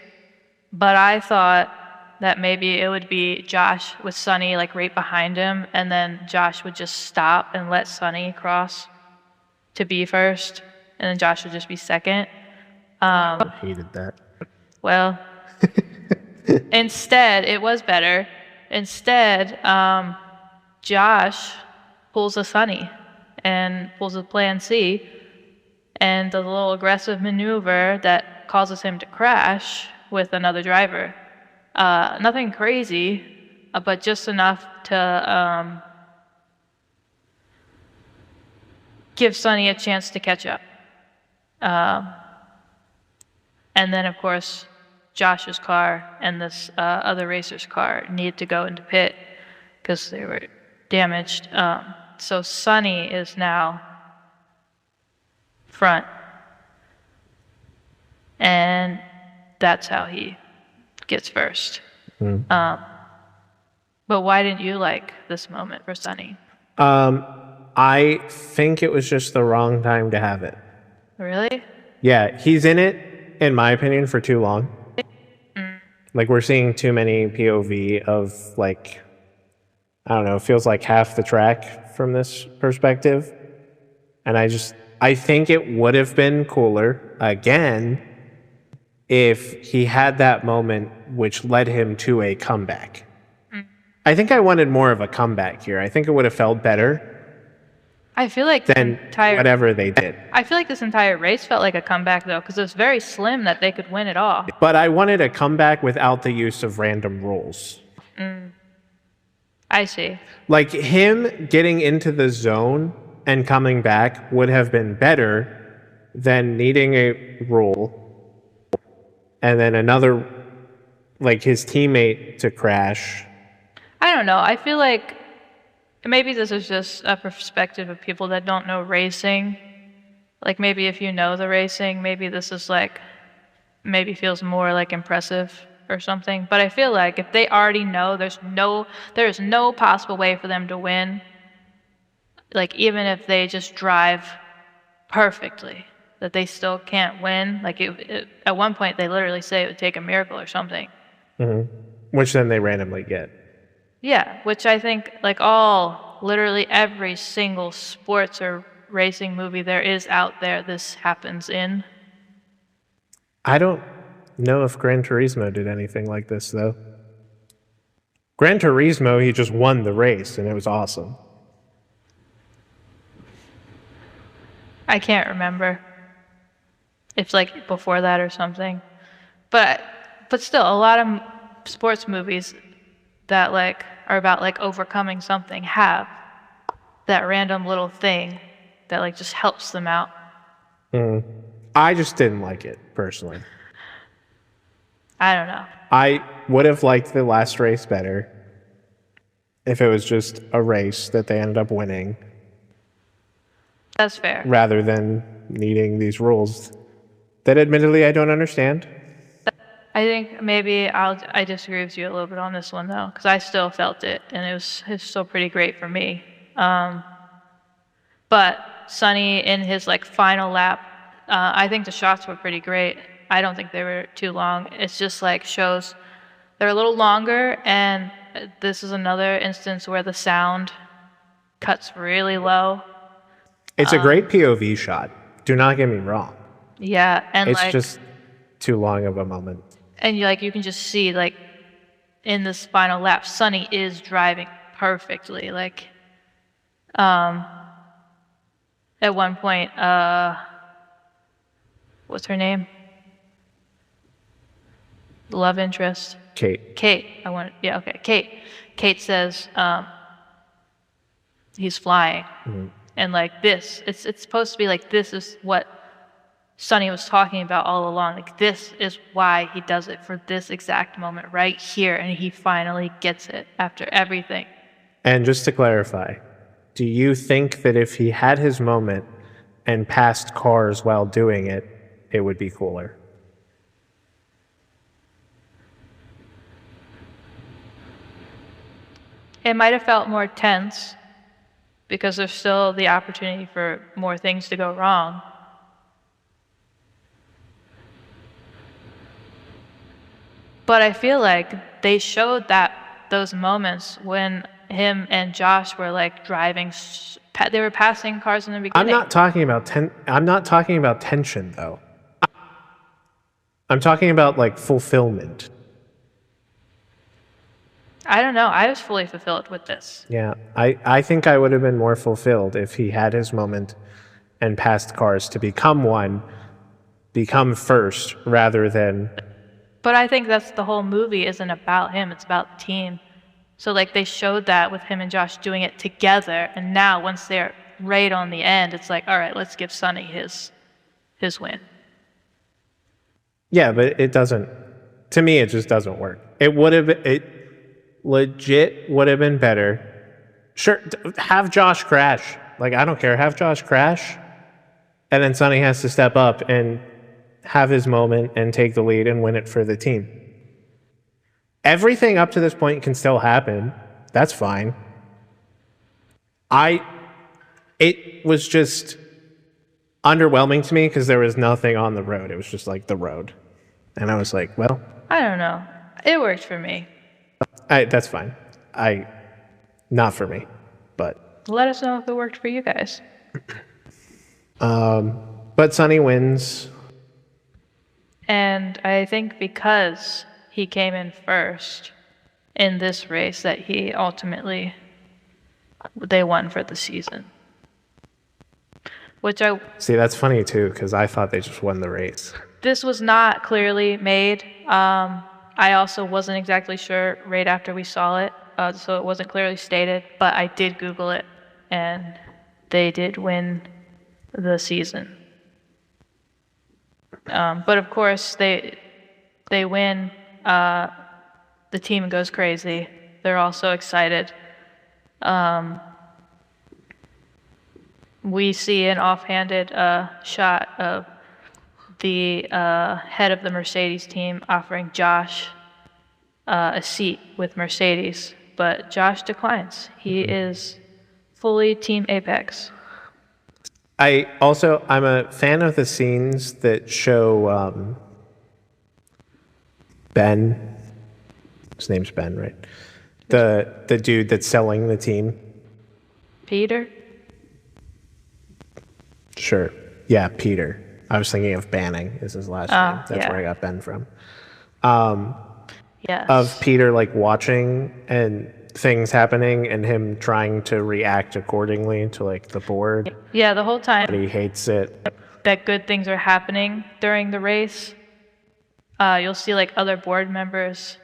but I thought that maybe it would be Josh with Sonny like right behind him, and then Josh would just stop and let Sonny cross to be first, and then Josh would just be second. I hated that. Well, instead, it was better. Instead, Josh pulls a Sonny and pulls a plan C and does a little aggressive maneuver that causes him to crash with another driver. Nothing crazy, but just enough to give Sonny a chance to catch up. And then, of course, Josh's car and this other racer's car needed to go into pit because they were damaged. So Sonny is now front. And that's how he gets first. But why didn't you like this moment for Sonny? I think it was just the wrong time to have it. Really? Yeah, he's in it, in my opinion, for too long. Like we're seeing too many POV of like, I don't know, it feels like half the track from this perspective. And I think it would have been cooler, again, if he had that moment which led him to a comeback. I think I wanted more of a comeback here. I think it would have felt better I feel like than whatever they did. I feel like this entire race felt like a comeback though, because it was very slim that they could win it all. But I wanted a comeback without the use of random rules. I see. Like him getting into the zone and coming back would have been better than needing a rule and then another, like his teammate to crash. I don't know. I feel like maybe this is just a perspective of people that don't know racing. Like maybe if you know the racing, maybe this is like, maybe feels more like impressive or something. But I feel like if they already know there is no possible way for them to win, like even if they just drive perfectly, that they still can't win. Like at one point they literally say it would take a miracle or something. Which then they randomly get. Yeah, which I think like literally every single sports or racing movie there is out there, this happens in. I don't know if Gran Turismo did anything like this, though. Gran Turismo, he just won the race, and it was awesome. I can't remember if like before that or something. But still, a lot of sports movies that like are about like overcoming something have that random little thing that like just helps them out. I just didn't like it, personally. I don't know. I would have liked the last race better if it was just a race that they ended up winning That's fair. rather than needing these rules that admittedly I don't understand. I think maybe I disagree with you a little bit on this one though, because I still felt it, and it's still pretty great for me. But Sonny in his like final lap, I think the shots were pretty great. I don't think they were too long. It's just like shows they're a little longer, and this is another instance where the sound cuts really low. It's a great POV shot. Do not get me wrong. Yeah, and It's like just too long of a moment. and you can just see like in this final lap, Sonny is driving perfectly. Like at one point, what's her name? The love interest. Kate. Kate. Okay. Kate says he's flying. And like this, it's supposed to be like this is what Sonny was talking about all along. Like this is why he does it for this exact moment right here, and he finally gets it after everything. And just to clarify, do you think that if he had his moment and passed cars while doing it, it would be cooler? It might have felt more tense because there's still the opportunity for more things to go wrong. But I feel like they showed those moments when him and Josh were like driving. They were passing cars in the beginning. I'm not talking about tension though. I'm talking about like fulfillment. I don't know. I was fully fulfilled with this. Yeah, I think I would have been more fulfilled if he had his moment and passed cars to become first rather than. But I think that's the whole movie isn't about him. It's about the team. So like they showed that with him and Josh doing it together, and now once they're right on the end, it's like, all right, let's give Sonny his win. Yeah, but it doesn't. To me, it just doesn't work. It legit would have been better. Sure, have Josh crash. Like, I don't care. Have Josh crash. And then Sonny has to step up and have his moment and take the lead and win it for the team. Everything up to this point can still happen. That's fine. It was just underwhelming to me because there was nothing on the road. It was just like the road. And I was like, well, I don't know. It worked for me. that's fine. Not for me, but. Let us know if it worked for you guys. But Sonny wins. And I think because he came in first in this race that they won for the season. See, that's funny too, because I thought they just won the race. This was not clearly made. I also wasn't exactly sure right after we saw it, so it wasn't clearly stated, but I did Google it, and they did win the season. But of course, they win. The team goes crazy. They're all so excited. We see an offhanded shot of the head of the Mercedes team offering Josh a seat with Mercedes, but Josh declines. He is fully Team Apex. I'm a fan of the scenes that show Ben. His name's Ben, right? The dude that's selling the team. Peter? Sure. Yeah, Peter. I was thinking of Banning is his last name. That's yeah. where I got Ben from. Yes. Of Peter like watching and things happening and him trying to react accordingly to like the board. Yeah, the whole But time he hates it. that good things are happening during the race, you'll see like other board members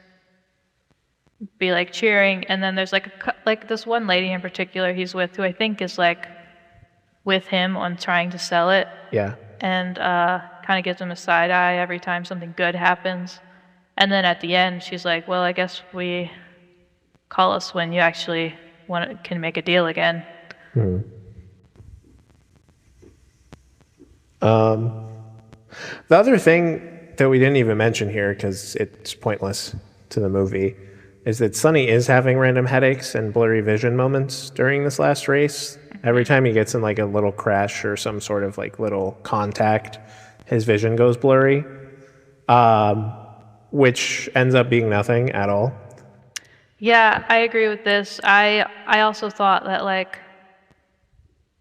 be like cheering, and then there's like this one lady in particular he's with who I think is like with him on trying to sell it, Yeah. and kind of gives him a side eye every time something good happens. And then at the end, she's like, "Well, I guess we call us when you actually can make a deal again." The other thing that we didn't even mention here, because it's pointless to the movie, is that Sonny is having random headaches and blurry vision moments during this last race. Every time he gets in like a little crash or some sort of like little contact, his vision goes blurry, which ends up being nothing at all. Yeah, I agree with this. I also thought that like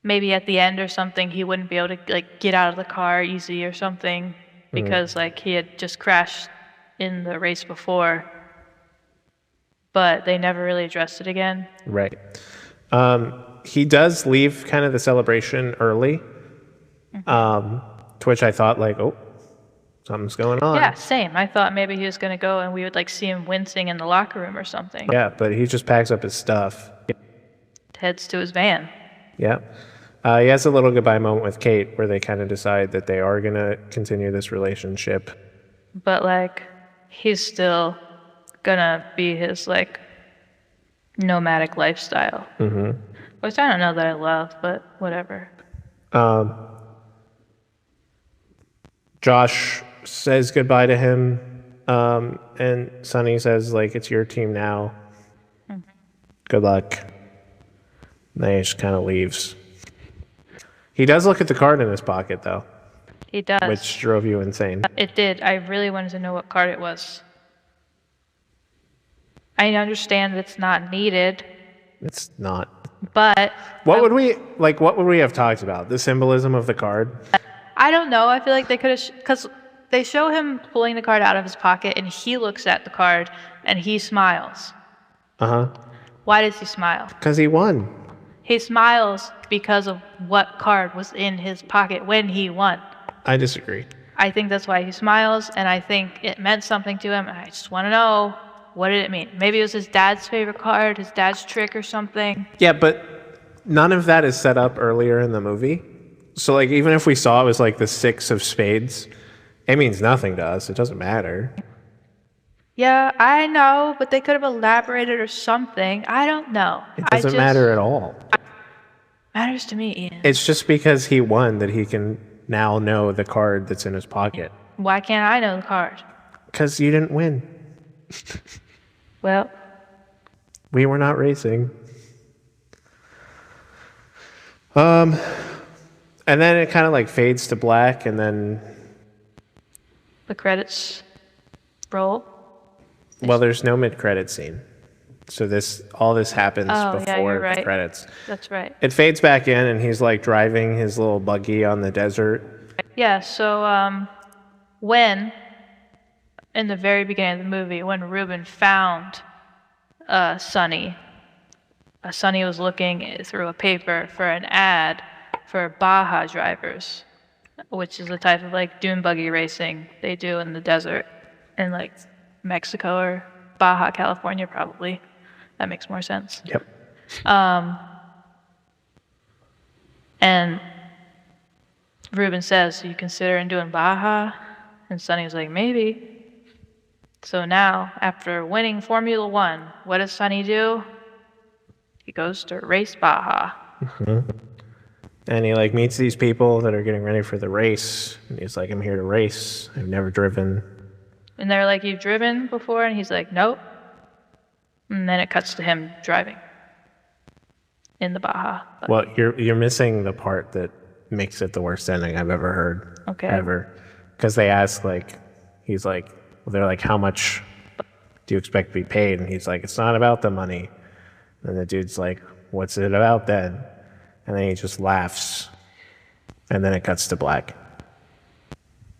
maybe at the end or something he wouldn't be able to like get out of the car easy or something because like he had just crashed in the race before, but they never really addressed it again. Right. He does leave kind of the celebration early, to which I thought like, oh, something's going on. Yeah, same. I thought maybe he was gonna go and we would like see him wincing in the locker room or something. Yeah, but he just packs up his stuff. Heads to his van. Yeah. He has a little goodbye moment with Kate where they kind of decide that they are going to continue this relationship. But like he's still gonna be his like nomadic lifestyle. Which I don't know that I love, but whatever. Josh says goodbye to him, and Sonny says, like, it's your team now. Good luck. And then he just kind of leaves. He does look at the card in his pocket, though, He does. which drove you insane. It did. I really wanted to know what card it was. I understand that it's not needed, It's not. but What would we have talked about? The symbolism of the card? I don't know. I feel like they could have, because they show him pulling the card out of his pocket and he looks at the card and he smiles. Uh-huh. Why does he smile? Because he won. He smiles because of what card was in his pocket when he won. I disagree. I think that's why he smiles, and I think it meant something to him, and I just want to know, what did it mean? Maybe it was his dad's favorite card, his dad's trick or something. Yeah, but none of that is set up earlier in the movie. So, like, even if we saw it was like the 6 of spades, it means nothing to us. It doesn't matter. Yeah, I know, but they could have elaborated or something. I don't know. It doesn't matter at all. Matters to me, Ian. It's just because he won that he can now know the card that's in his pocket. Why can't I know the card? Because you didn't win. Well, We were not racing. And then it kind of like fades to black, and then, the credits roll. well, there's no mid-credit scene. So all this happens Oh, yeah, before you're right. the credits. That's right. It fades back in, and he's like driving his little buggy on the desert. Yeah, so when, in the very beginning of the movie, when Ruben found Sonny, Sonny was looking through a paper for an ad for Baja drivers, which is a type of like dune buggy racing they do in the desert in like Mexico or Baja, California, probably. That makes more sense. Yep. And Ruben says, "You considering doing Baja?" And Sonny's like, "Maybe." So now, after winning Formula One, what does Sonny do? He goes to race Baja. And he like meets these people that are getting ready for the race. And he's like, I'm here to race. I've never driven. And they're like, "You've driven before?" And he's like, "Nope." And then it cuts to him driving in the Baja. But, Well, you're missing the part that makes it the worst ending I've ever heard. Okay. Ever. Because they ask he's like, well, they're like, how much do you expect to be paid? And he's like, it's not about the money. And the dude's like, what's it about then? And then he just laughs. And then it cuts to black.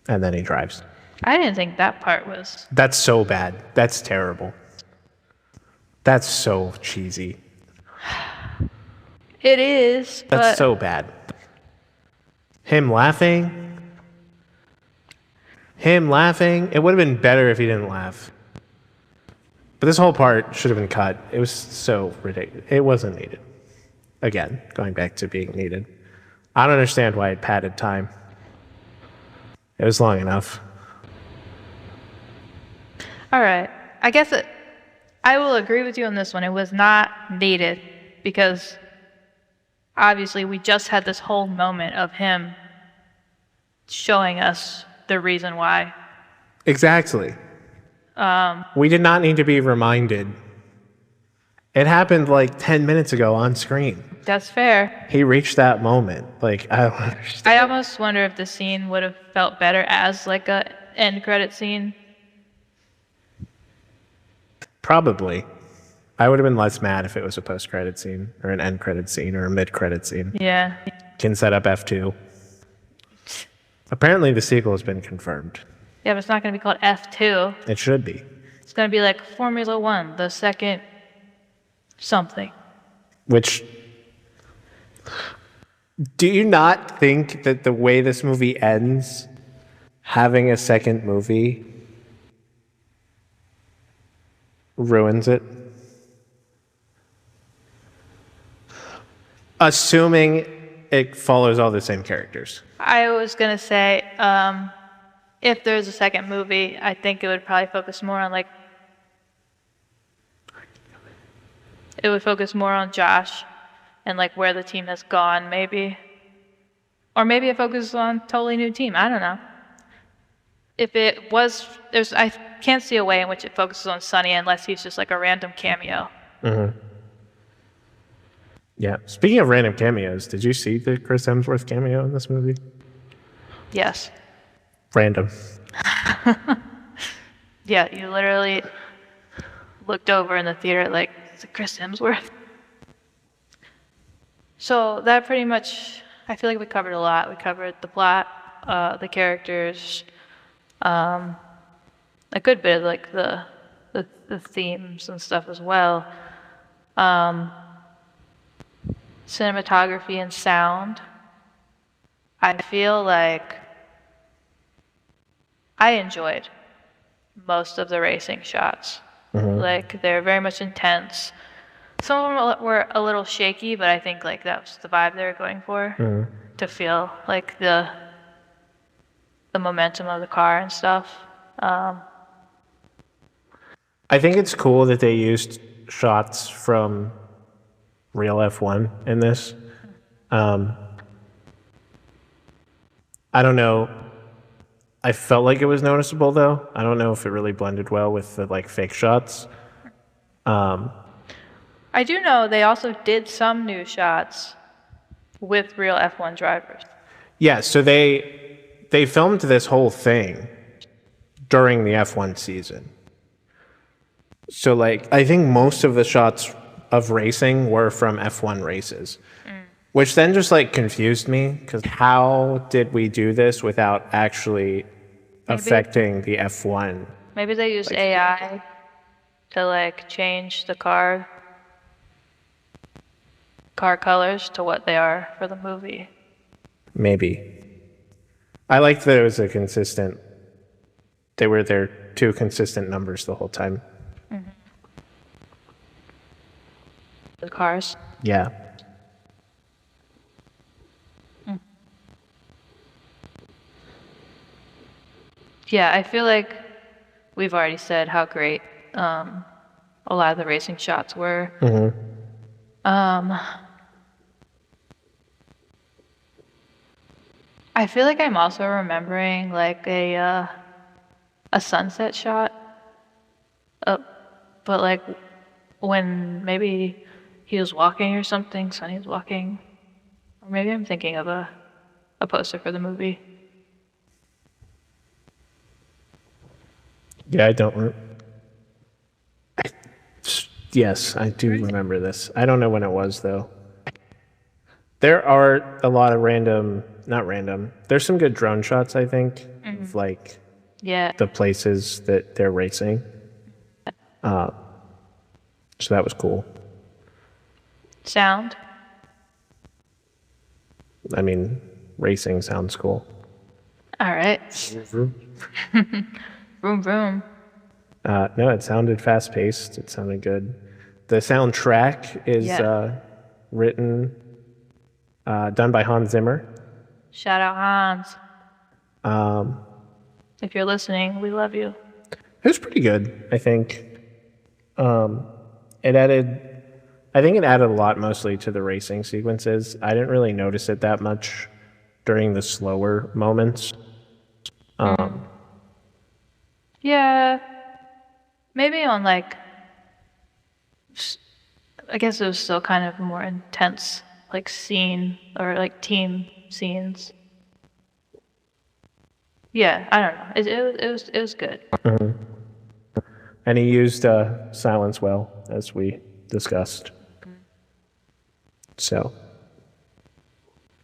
and then he drives. I didn't think that part was. That's so bad. That's terrible. That's so cheesy. It is, That's but so bad. Him laughing. It would have been better if he didn't laugh. But this whole part should have been cut. It was so ridiculous. It wasn't needed. Again, going back to being needed. I don't understand why it padded time. It was long enough. all right. I guess I will agree with you on this one. It was not needed because obviously we just had this whole moment of him showing us the reason why. Exactly. We did not need to be reminded. It happened like 10 minutes ago on screen. That's fair. He reached that moment. Like, I don't understand. I almost wonder if the scene would have felt better as like a end credit scene. Probably. I would have been less mad if it was a post-credit scene or an end credit scene or a mid-credit scene. Yeah. Can set up F2. Apparently the sequel has been confirmed. Yeah, but it's not going to be called F2. It should be. It's going to be like Formula One, the second something. Which, do you not think that the way this movie ends, having a second movie, ruins it? Assuming it follows all the same characters. I was going to say, if there's a second movie, I think it would probably focus more on like. It would focus more on Josh and like where the team has gone, maybe. Or maybe it focuses on totally new team. I don't know. If it was, I can't see a way in which it focuses on Sonny unless he's just like a random cameo. Mm-hmm. Yeah. Speaking of random cameos, did you see the Chris Hemsworth cameo in this movie? Yes. Random. Yeah, you literally looked over in the theater like, is it Chris Hemsworth? So that pretty much, I feel like we covered a lot. We covered the plot, the characters, a good bit of like the themes and stuff as well. Cinematography and sound. I feel like I enjoyed most of the racing shots. Mm-hmm. Like they're very much intense. Some of them were a little shaky, but I think like that was the vibe they were going for, Mm-hmm. to feel like the momentum of the car and stuff. I think it's cool that they used shots from real F1 in this. I don't know. I felt like it was noticeable though. I don't know if it really blended well with the like fake shots. I do know they also did some new shots with real F1 drivers. Yeah, so they filmed this whole thing during the F1 season. So like I think most of the shots of racing were from F1 races. Which then just like confused me because how did we do this without actually affecting the F1? Maybe they used AI to like change the car colors to what they are for the movie. Maybe. I liked that it was a consistent. They were their two consistent numbers the whole time. Mm-hmm. The cars. Yeah. Yeah, I feel like we've already said how great a lot of the racing shots were. Mm-hmm. I feel like I'm also remembering like a sunset shot, but like when maybe he was walking or something, Sonny was walking, or maybe I'm thinking of a poster for the movie. Yeah, I don't. Yes, I do remember this. I don't know when it was though. There are a lot of not random. There's some good drone shots, I think. Mm-hmm. of like Yeah. the places that they're racing. So that was cool. Sound. I mean, racing sounds cool. All right. Vroom vroom. No, it sounded fast paced. It sounded good. The soundtrack is Yeah. done by Hans Zimmer. Shout out Hans. If you're listening, we love you. It was pretty good, I think. I think it added a lot mostly to the racing sequences. I didn't really notice it that much during the slower moments. Yeah. Maybe on like, I guess it was still kind of more intense, like scene or like team scenes. Yeah, I don't know. It was good. And he used silence well, as we discussed. So,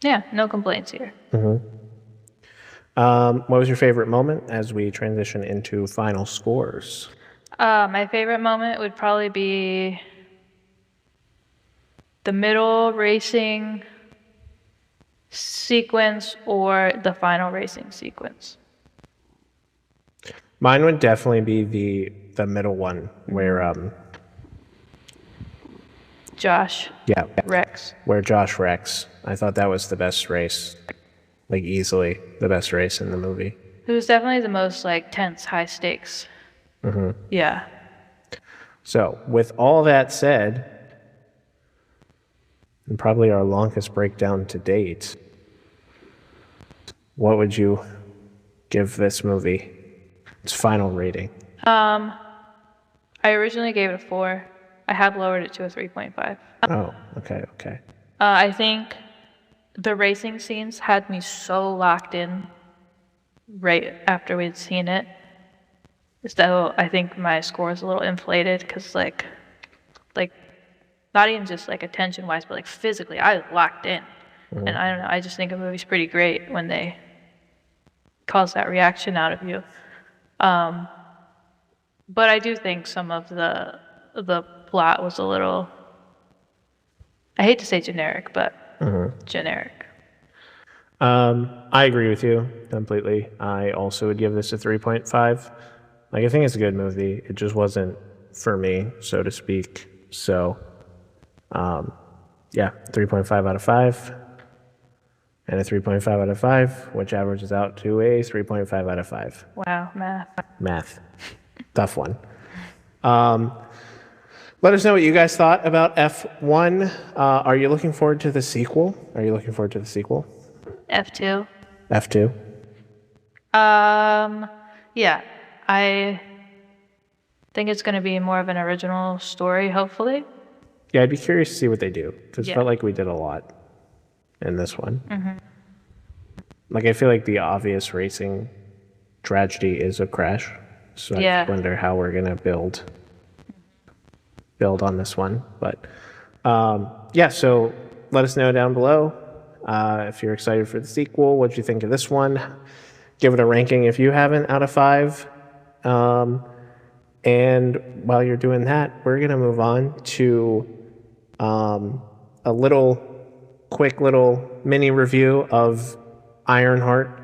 Yeah, no complaints here. what was your favorite moment as we transition into final scores? My favorite moment would probably be the middle racing sequence or the final racing sequence. Mine would definitely be the middle one where Josh, yeah, Rex. where Josh wrecks. I thought that was the best race, like easily the best race in the movie. It was definitely the most like tense, high stakes. Yeah. So, with all that said, and probably our longest breakdown to date, what would you give this movie its final rating? I originally gave it a 4. I have lowered it to a 3.5. Oh, okay. I think the racing scenes had me so locked in right after we'd seen it. So I think my score is a little inflated because like not even just like attention wise, but like physically, I was locked in. And I don't know, I just think a movie's pretty great when they cause that reaction out of you. But I do think some of the plot was a little, I hate to say generic, but generic. I agree with you completely. I also would give this a 3.5. Like, I think it's a good movie. It just wasn't for me, so to speak. So, yeah, 3.5 out of 5. And a 3.5 out of 5, which averages out to a 3.5 out of 5. Wow, math. Math. Tough one. Let us know what you guys thought about F1. Are you looking forward to the sequel? F2. F2? Yeah, I think it's going to be more of an original story, hopefully. Yeah, I'd be curious to see what they do, because it Yeah. felt like we did a lot in this one. Like, I feel like the obvious racing tragedy is a crash. So I Yeah. wonder how we're going to build on this one. But yeah, so let us know down below if you're excited for the sequel. What you think of this one? Give it a ranking if you haven't out of 5. And while you're doing that, we're going to move on to a quick little mini review of Ironheart.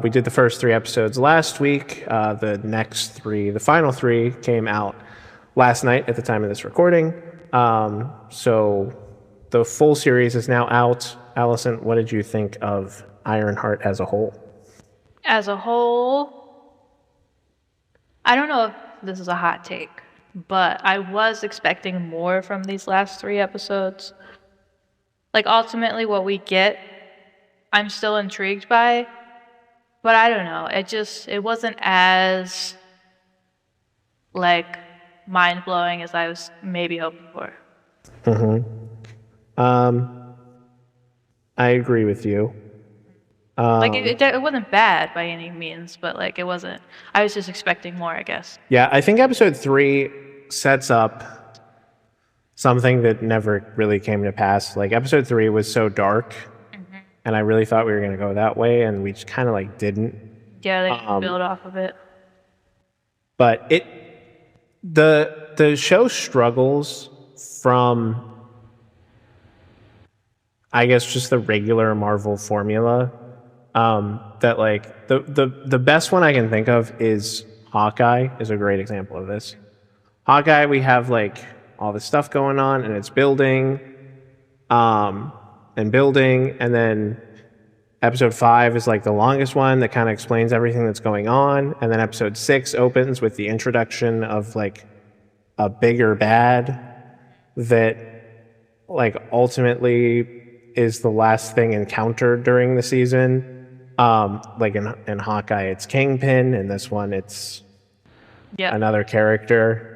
We did the first 3 episodes last week. The final 3 came out last night at the time of this recording. So the full series is now out. Allison, what did you think of Ironheart as a whole? As a whole, I don't know if this is a hot take, but I was expecting more from these last 3 episodes. Like, ultimately, what we get, I'm still intrigued by, but I don't know. It wasn't as, like, mind-blowing as I was maybe hoping for. I agree with you. Like, it wasn't bad by any means, but, like, it wasn't. I was just expecting more, I guess. Yeah, I think episode 3 sets up something that never really came to pass. Like, episode 3 was so dark, and I really thought we were going to go that way, and we just kind of, like, didn't. Yeah, they can build off of it. But the show struggles from, I guess, just the regular Marvel formula. That like the best one I can think of is Hawkeye is a great example of this. Hawkeye, we have like all this stuff going on and it's building, and building, and then episode 5 is like the longest one that kind of explains everything that's going on, and then episode 6 opens with the introduction of like a bigger bad that like ultimately is the last thing encountered during the season. Like in Hawkeye, it's Kingpin. In this one, it's another character.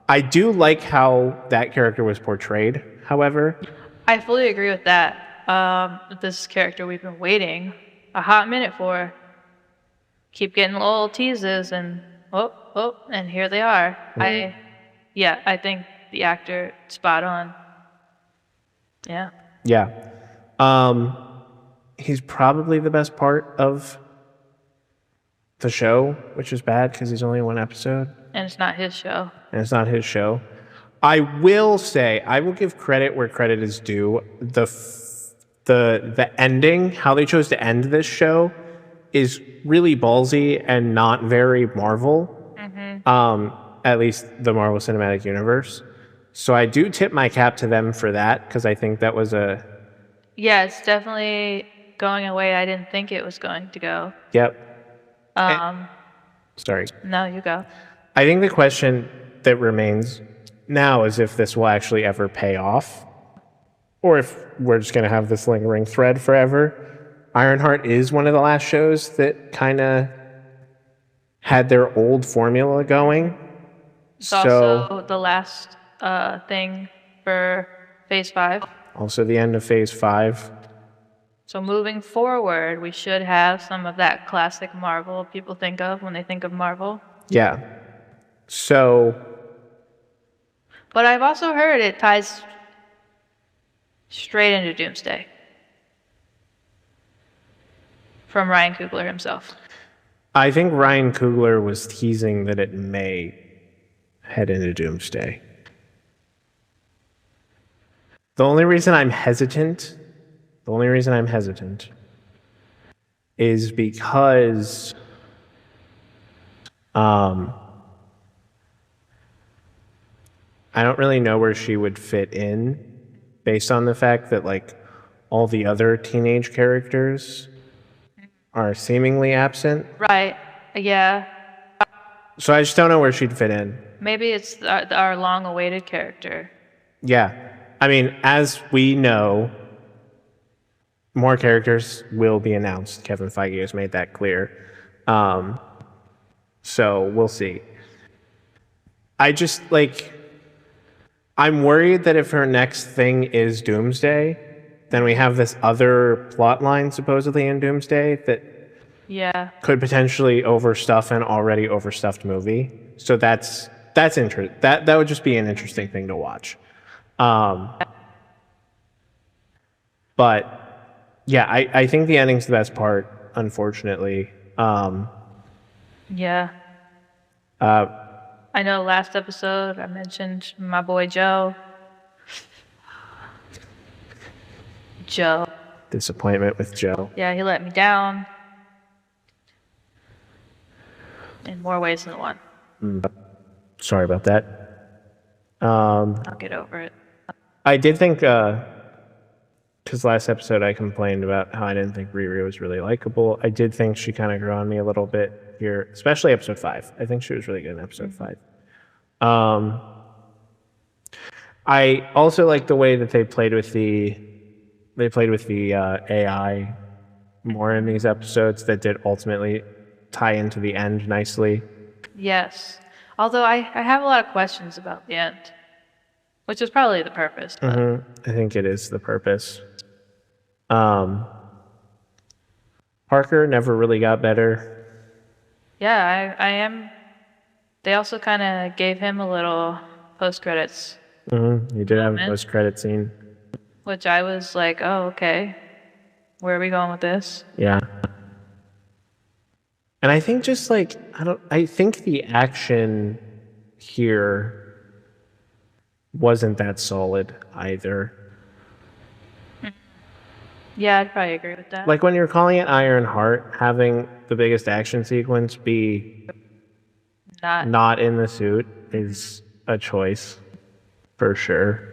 I do like how that character was portrayed, however. I fully agree with that. This character we've been waiting a hot minute for. Keep getting little teases and and here they are. Mm-hmm. I think the actor spot on. Yeah. Yeah. He's probably the best part of the show, which is bad because he's only one episode. And it's not his show. I will say, I will give credit where credit is due. The ending, how they chose to end this show, is really ballsy and not very Marvel. Mm-hmm. At least the Marvel Cinematic Universe. So I do tip my cap to them for that, because I think that was a... Yeah, it's definitely going a way I didn't think it was going to go. Yep. Sorry. No, you go. I think the question that remains now is if this will actually ever pay off, or if we're just going to have this lingering thread forever. Ironheart is one of the last shows that kind of had their old formula going. It's also the last thing for Phase 5. Also the end of Phase 5. So moving forward, we should have some of that classic Marvel people think of when they think of Marvel. Yeah. So... But I've also heard it ties straight into Doomsday. From Ryan Coogler himself. I think Ryan Coogler was teasing that it may head into Doomsday. The only reason I'm hesitant is because I don't really know where she would fit in based on the fact that like all the other teenage characters are seemingly absent. Right. Yeah. So I just don't know where she'd fit in. Maybe it's our long-awaited character. Yeah. I mean, as we know, more characters will be announced. Kevin Feige has made that clear. So we'll see. I'm worried that if her next thing is Doomsday, then we have this other plot line supposedly in Doomsday that could potentially overstuff an already overstuffed movie. So that's interesting. That would just be an interesting thing to watch. But yeah, I think the ending's the best part, unfortunately. Yeah. I know last episode I mentioned my boy Joe. Joe. Disappointment with Joe. Yeah, he let me down. In more ways than one. Sorry about that. I'll get over it. I did think, because last episode I complained about how I didn't think Riri was really likable. I did think she kind of grew on me a little bit here, especially episode 5. I think she was really good in episode 5. I also like the way that they played with the AI more in these episodes that did ultimately tie into the end nicely. Yes. Although I have a lot of questions about the end, which is probably the purpose. I think it is the purpose. Parker never really got better. Yeah, I am. They also kind of gave him a little post-credits. You did have a post-credit scene. Which I was like, oh, okay. Where are we going with this? Yeah. And I think just like I think the action here wasn't that solid either. Yeah, I'd probably agree with that. Like when you're calling it Iron Heart, having the biggest action sequence be not in the suit is a choice for sure.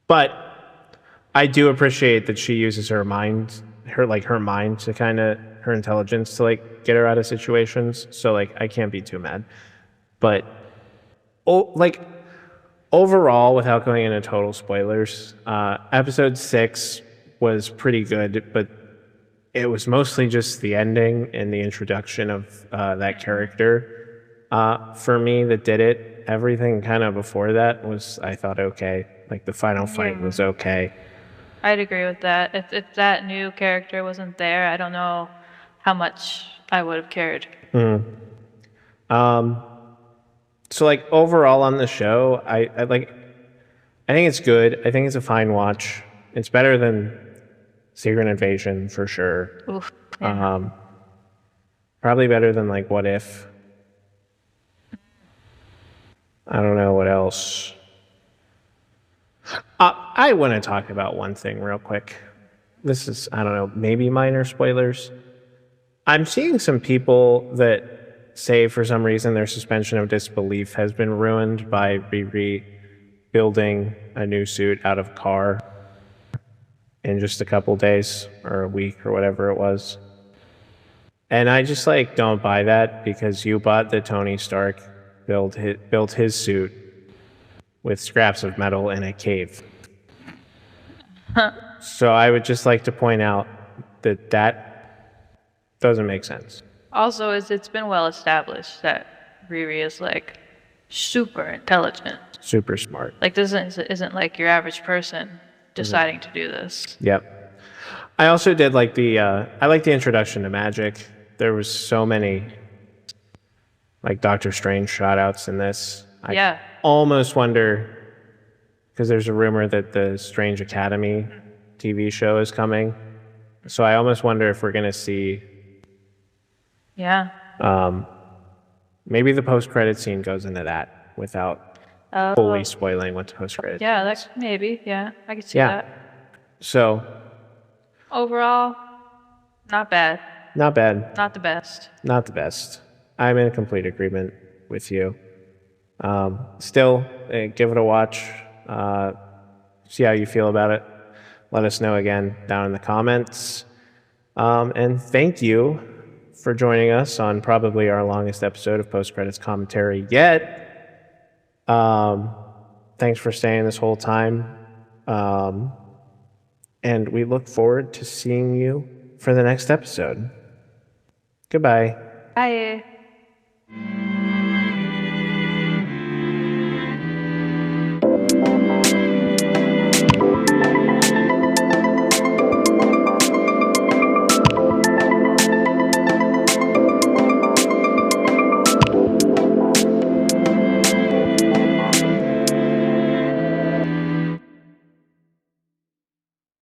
But I do appreciate that she uses her mind, her mind to kind of her intelligence to like get her out of situations. So like I can't be too mad. But like overall, without going into total spoilers, episode 6 was pretty good, but it was mostly just the ending and the introduction of that character for me that did it. Everything kind of before that was, I thought, okay. Like the final fight was okay. I'd agree with that. If that new character wasn't there, I don't know how much I would have cared. So like overall on the show, I think it's good. I think it's a fine watch. It's better than Secret Invasion for sure. Oof. Yeah. Probably better than like What If. I don't know what else. I want to talk about one thing real quick. This is, I don't know, maybe minor spoilers. I'm seeing some people that say for some reason their suspension of disbelief has been ruined by Riri building a new suit out of car in just a couple days or a week or whatever it was. And I just like don't buy that because you bought that Tony Stark built his suit with scraps of metal in a cave. So I would just like to point out that doesn't make sense. Also, it's been well established that Riri is like super intelligent. Super smart. Like this isn't like your average person deciding to do this. Yep. I also did like I like the introduction to magic. There was so many like Doctor Strange shout-outs in this. I almost wonder, because there's a rumor that the Strange Academy TV show is coming. So I almost wonder if we're going to see... Yeah. Maybe the post-credit scene goes into that without fully spoiling what the post-credit Yeah, that's maybe. Yeah, I could see that. So... Overall, not bad. Not bad. Not the best. Not the best. I'm in complete agreement with you. Still, give it a watch. See how you feel about it. Let us know again down in the comments. And thank you for joining us on probably our longest episode of Post Credits Commentary yet. Thanks for staying this whole time. And we look forward to seeing you for the next episode. Goodbye. Bye.